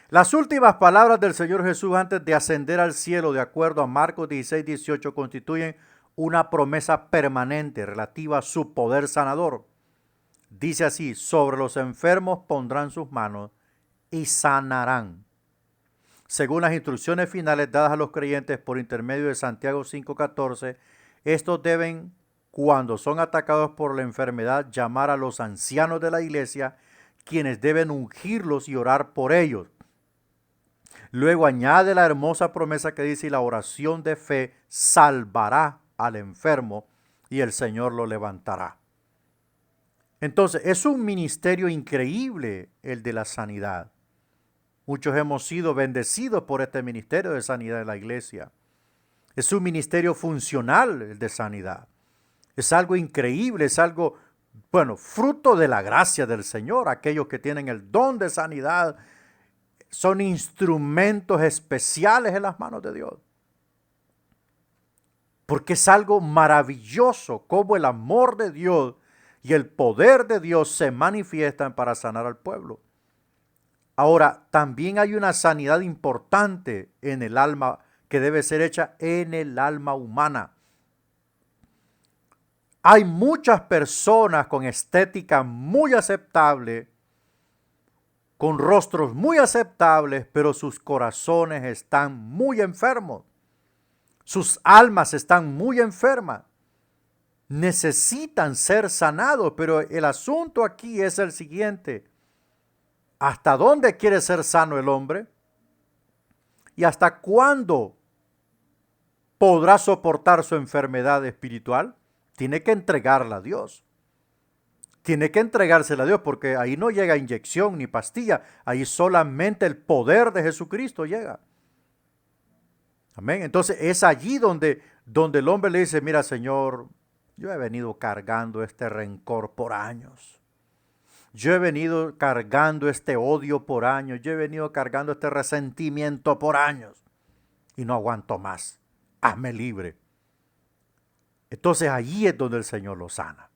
Las últimas palabras del Señor Jesús antes de ascender al cielo, de acuerdo a Marcos 16:18, constituyen una promesa permanente relativa a su poder sanador. Dice así: sobre los enfermos pondrán sus manos y sanarán. Según las instrucciones finales dadas a los creyentes por intermedio de Santiago 5:14, estos deben, cuando son atacados por la enfermedad, llamar a los ancianos de la iglesia, quienes deben ungirlos y orar por ellos. Luego añade la hermosa promesa que dice: la oración de fe salvará al enfermo y el Señor lo levantará. Entonces, es un ministerio increíble el de la sanidad. Muchos hemos sido bendecidos por este ministerio de sanidad de la iglesia. Es un ministerio funcional el de sanidad. Es algo increíble, es algo, fruto de la gracia del Señor. Aquellos que tienen el don de sanidad son instrumentos especiales en las manos de Dios. Porque es algo maravilloso cómo el amor de Dios y el poder de Dios se manifiestan para sanar al pueblo. Ahora, también hay una sanidad importante en el alma que debe ser hecha en el alma humana. Hay muchas personas con estética muy aceptable, con rostros muy aceptables, pero sus corazones están muy enfermos. Sus almas están muy enfermas. Necesitan ser sanados, pero el asunto aquí es el siguiente: ¿hasta dónde quiere ser sano el hombre? ¿Y hasta cuándo podrá soportar su enfermedad espiritual? tiene que entregarla a Dios. Tiene que entregársela a Dios porque ahí no llega inyección ni pastilla. Ahí solamente el poder de Jesucristo llega. Amén. Entonces es allí donde el hombre le dice, mira Señor, yo he venido cargando este rencor por años. Yo he venido cargando este odio por años. Yo he venido cargando este resentimiento por años. Y no aguanto más. Hazme libre. Entonces allí es donde el Señor lo sana.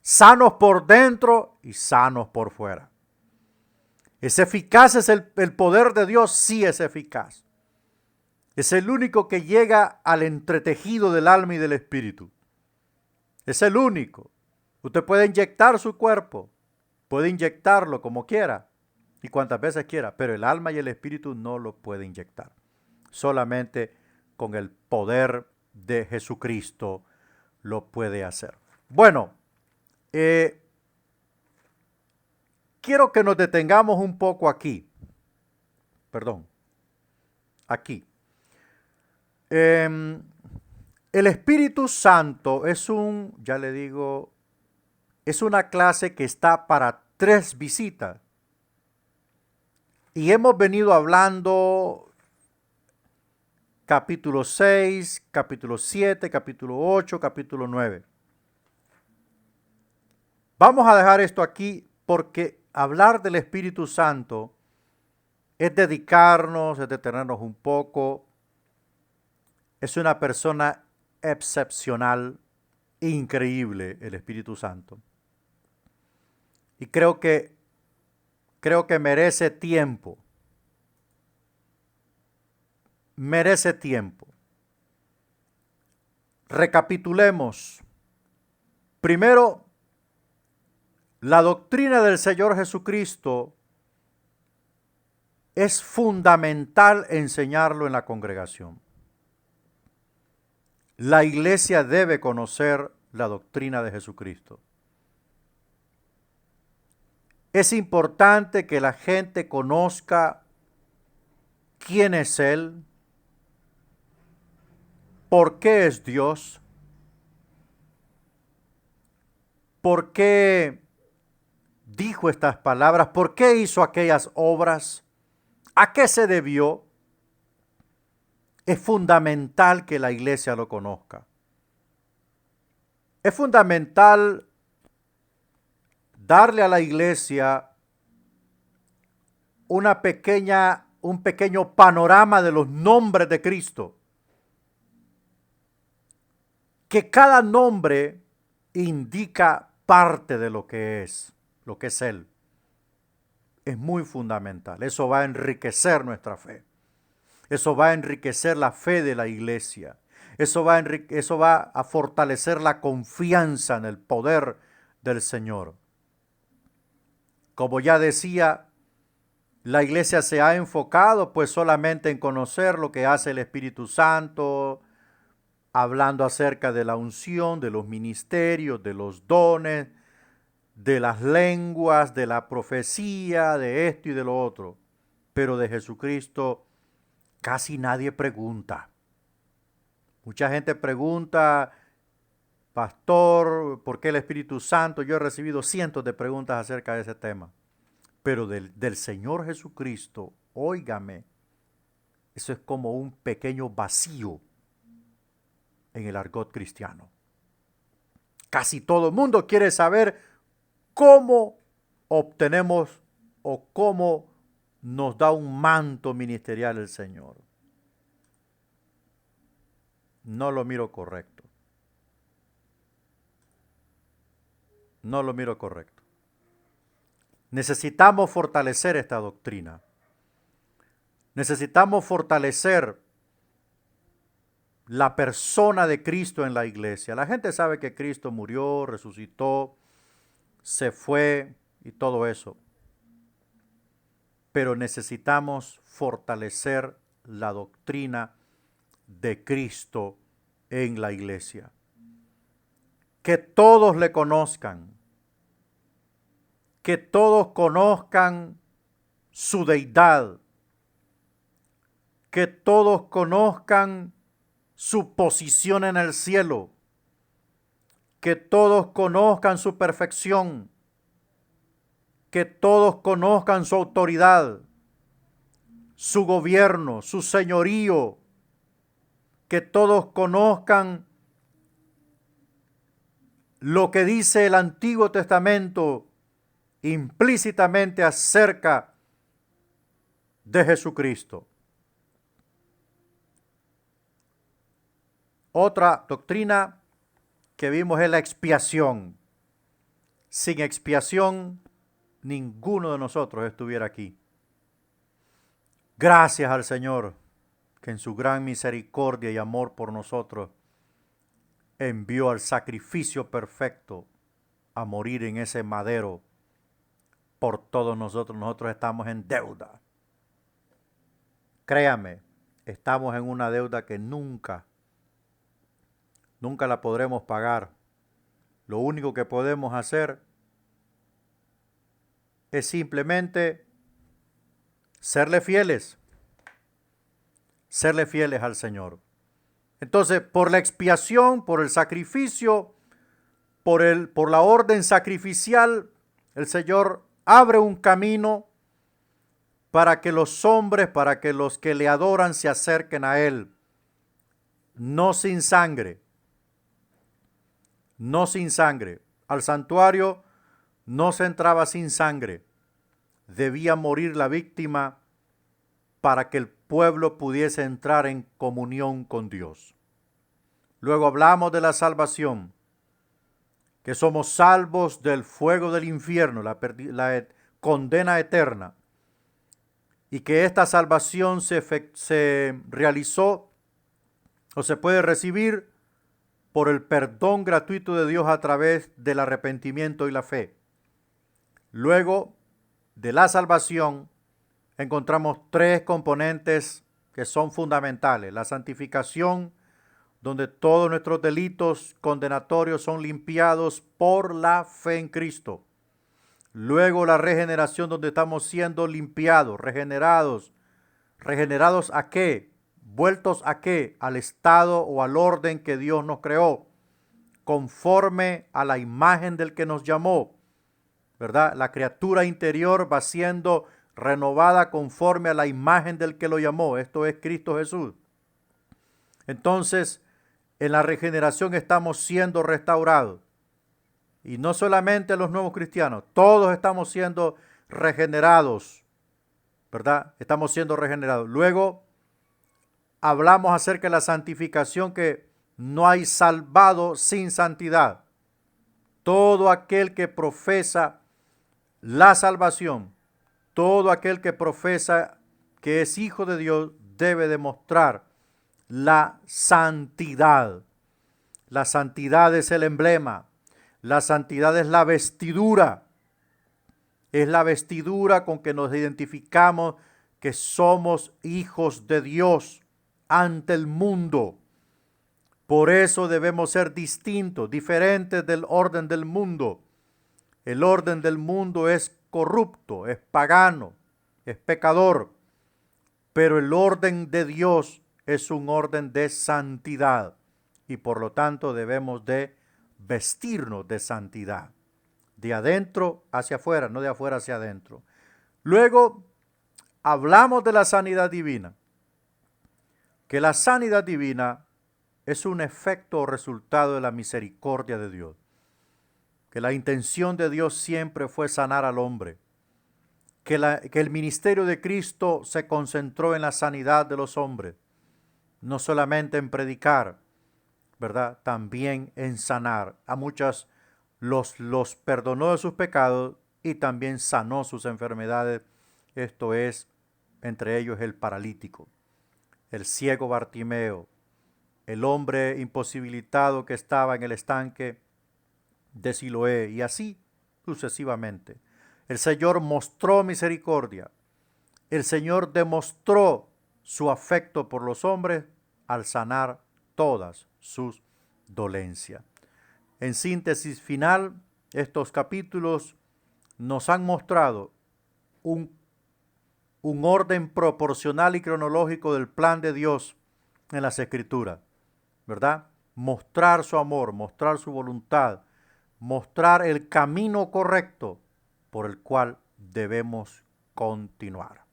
Sanos por dentro y sanos por fuera. ¿Es eficaz el poder de Dios? Sí es eficaz. Es el único que llega al entretejido del alma y del espíritu. Es el único. Usted puede inyectar su cuerpo, puede inyectarlo como quiera y cuantas veces quiera, pero el alma y el espíritu no lo puede inyectar. Solamente con el poder de Jesucristo lo puede hacer. Bueno, quiero que nos detengamos un poco aquí. Perdón, aquí. El Espíritu Santo es ya le digo, es una clase que está para 3 visitas. Y hemos venido hablando capítulo 6, capítulo 7, capítulo 8, capítulo 9. Vamos a dejar esto aquí porque hablar del Espíritu Santo es dedicarnos, es detenernos un poco. Es una persona excepcional, increíble el Espíritu Santo. Y creo que merece tiempo. Merece tiempo. Recapitulemos. Primero, la doctrina del Señor Jesucristo es fundamental enseñarlo en la congregación. La iglesia debe conocer la doctrina de Jesucristo. Es importante que la gente conozca quién es Él, por qué es Dios, por qué dijo estas palabras, por qué hizo aquellas obras, a qué se debió. Es fundamental que la iglesia lo conozca. Es fundamental darle a la iglesia un pequeño panorama de los nombres de Cristo. Que cada nombre indica parte de lo que es Él. Es muy fundamental. Eso va a enriquecer nuestra fe. Eso va a enriquecer la fe de la iglesia. Eso va a fortalecer la confianza en el poder del Señor. Como ya decía, la iglesia se ha enfocado pues solamente en conocer lo que hace el Espíritu Santo, hablando acerca de la unción, de los ministerios, de los dones, de las lenguas, de la profecía, de esto y de lo otro. Pero de Jesucristo casi nadie pregunta. Mucha gente pregunta, pastor, ¿por qué el Espíritu Santo? Yo he recibido cientos de preguntas acerca de ese tema. Pero del Señor Jesucristo, óigame, eso es como un pequeño vacío en el argot cristiano. Casi todo el mundo quiere saber cómo obtenemos o cómo nos da un manto ministerial el Señor. No lo miro correcto. No lo miro correcto. Necesitamos fortalecer esta doctrina. Necesitamos fortalecer la persona de Cristo en la iglesia. La gente sabe que Cristo murió, resucitó, se fue y todo eso. Pero necesitamos fortalecer la doctrina de Cristo en la iglesia. Que todos le conozcan. Que todos conozcan su deidad. Que todos conozcan su posición en el cielo. que todos conozcan su perfección, que todos conozcan su autoridad, su gobierno, su señorío, que todos conozcan lo que dice el Antiguo Testamento implícitamente acerca de Jesucristo. Otra doctrina que vimos es la expiación. Sin expiación, ninguno de nosotros estuviera aquí. Gracias al Señor, que en su gran misericordia y amor por nosotros envió al sacrificio perfecto a morir en ese madero por todos nosotros. Nosotros estamos en deuda. Créame, estamos en una deuda que nunca la podremos pagar. Lo único que podemos hacer es simplemente serle fieles al Señor. Entonces, por la expiación, por el sacrificio, por la orden sacrificial, el Señor abre un camino para que los hombres, para que los que le adoran se acerquen a Él. No sin sangre. No sin sangre. Al santuario no se entraba sin sangre. Debía morir la víctima para que el pueblo pudiese entrar en comunión con Dios. Luego hablamos de la salvación, que somos salvos del fuego del infierno, la condena eterna, y que esta salvación se realizó o se puede recibir por el perdón gratuito de Dios a través del arrepentimiento y la fe. Luego de la salvación encontramos tres componentes que son fundamentales. La santificación, donde todos nuestros delitos condenatorios son limpiados por la fe en Cristo. Luego la regeneración, donde estamos siendo limpiados, regenerados. ¿Regenerados a qué? ¿Vueltos a qué? Al estado o al orden que Dios nos creó, conforme a la imagen del que nos llamó, ¿verdad? La criatura interior va siendo renovada conforme a la imagen del que lo llamó. Esto es Cristo Jesús. Entonces, en la regeneración estamos siendo restaurados. Y no solamente los nuevos cristianos, todos estamos siendo regenerados, ¿verdad? Estamos siendo regenerados. Luego, hablamos acerca de la santificación, que no hay salvado sin santidad. Todo aquel que profesa la salvación, todo aquel que profesa que es hijo de Dios, debe demostrar la santidad. La santidad es el emblema. La santidad es la vestidura. Es la vestidura con que nos identificamos que somos hijos de Dios ante el mundo. Por eso debemos ser distintos, diferentes del orden del mundo. El orden del mundo es corrupto, es pagano, es pecador. Pero el orden de Dios es un orden de santidad. Y por lo tanto debemos de vestirnos de santidad. De adentro hacia afuera, no de afuera hacia adentro. Luego hablamos de la sanidad divina. Que la sanidad divina es un efecto o resultado de la misericordia de Dios. Que la intención de Dios siempre fue sanar al hombre. Que el ministerio de Cristo se concentró en la sanidad de los hombres. No solamente en predicar, ¿verdad? También en sanar. A muchos los perdonó de sus pecados y también sanó sus enfermedades. Esto es, entre ellos el paralítico, el ciego Bartimeo, el hombre imposibilitado que estaba en el estanque de Siloé, y así sucesivamente. El Señor mostró misericordia. El Señor demostró su afecto por los hombres al sanar todas sus dolencias. En síntesis final, estos capítulos nos han mostrado un orden proporcional y cronológico del plan de Dios en las Escrituras, ¿verdad? mostrar su amor, mostrar su voluntad, mostrar el camino correcto por el cual debemos continuar.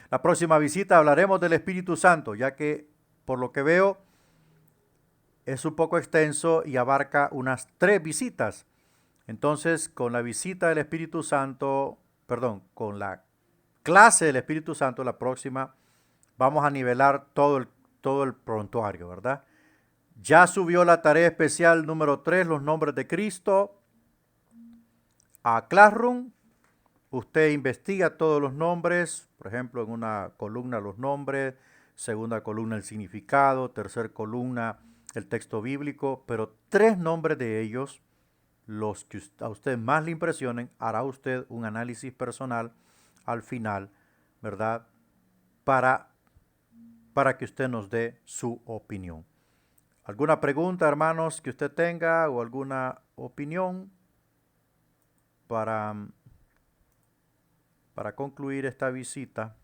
La próxima visita hablaremos del Espíritu Santo, ya que por lo que veo es un poco extenso y abarca unas 3 visitas. Entonces, con la visita del Espíritu Santo, con la clase del Espíritu Santo, la próxima, vamos a nivelar todo el prontuario, ¿verdad? Ya subió la tarea especial número 3, los nombres de Cristo, a Classroom. Usted investiga todos los nombres, por ejemplo, en una columna los nombres, segunda columna el significado, tercera columna el texto bíblico, pero 3 nombres de ellos, los que a usted más le impresionen, hará usted un análisis personal al final, ¿verdad? Para que usted nos dé su opinión. ¿Alguna pregunta, hermanos, que usted tenga o alguna opinión para concluir esta visita?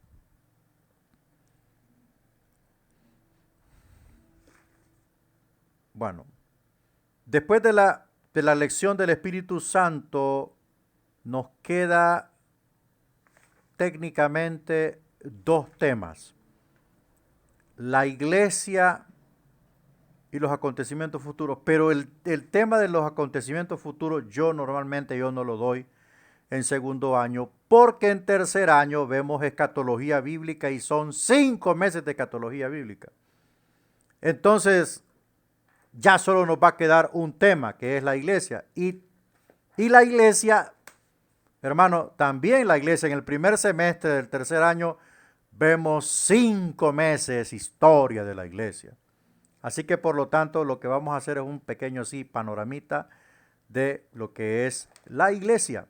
Bueno, después de la lección del Espíritu Santo, nos queda técnicamente 2 temas. La iglesia y los acontecimientos futuros. Pero el tema de los acontecimientos futuros yo normalmente no lo doy en segundo año, porque en tercer año vemos escatología bíblica y son 5 meses de escatología bíblica. Entonces, ya solo nos va a quedar un tema, que es la iglesia. Y la iglesia, hermano, también la iglesia en el primer semestre del tercer año vemos 5 meses historia de la iglesia. Así que por lo tanto lo que vamos a hacer es un pequeño panoramita de lo que es la iglesia.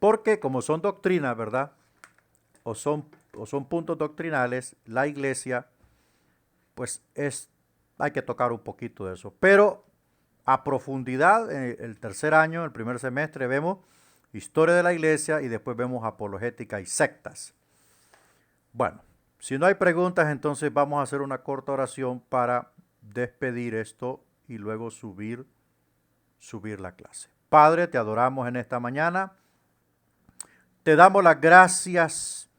Porque como son doctrinas, ¿verdad? O son puntos doctrinales, la iglesia, pues hay que tocar un poquito de eso. Pero a profundidad, en el tercer año, el primer semestre, vemos historia de la iglesia y después vemos apologética y sectas. Bueno, si no hay preguntas, entonces vamos a hacer una corta oración para despedir esto y luego subir la clase. Padre, te adoramos en esta mañana. Te damos las gracias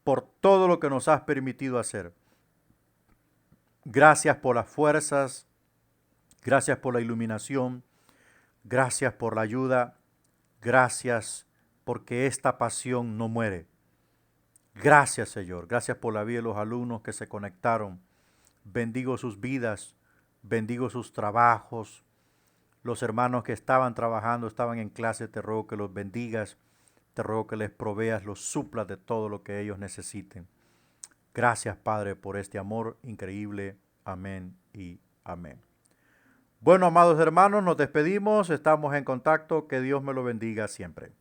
por todo lo que nos has permitido hacer. Gracias por las fuerzas, gracias por la iluminación, gracias por la ayuda, gracias porque esta pasión no muere. Gracias, Señor. Gracias por la vida de los alumnos que se conectaron. Bendigo sus vidas, bendigo sus trabajos. Los hermanos que estaban trabajando, estaban en clase, te ruego que los bendigas. Te ruego que les proveas, los suplas de todo lo que ellos necesiten. Gracias, Padre, por este amor increíble. Amén y amén. Bueno, amados hermanos, nos despedimos. Estamos en contacto. Que Dios me lo bendiga siempre.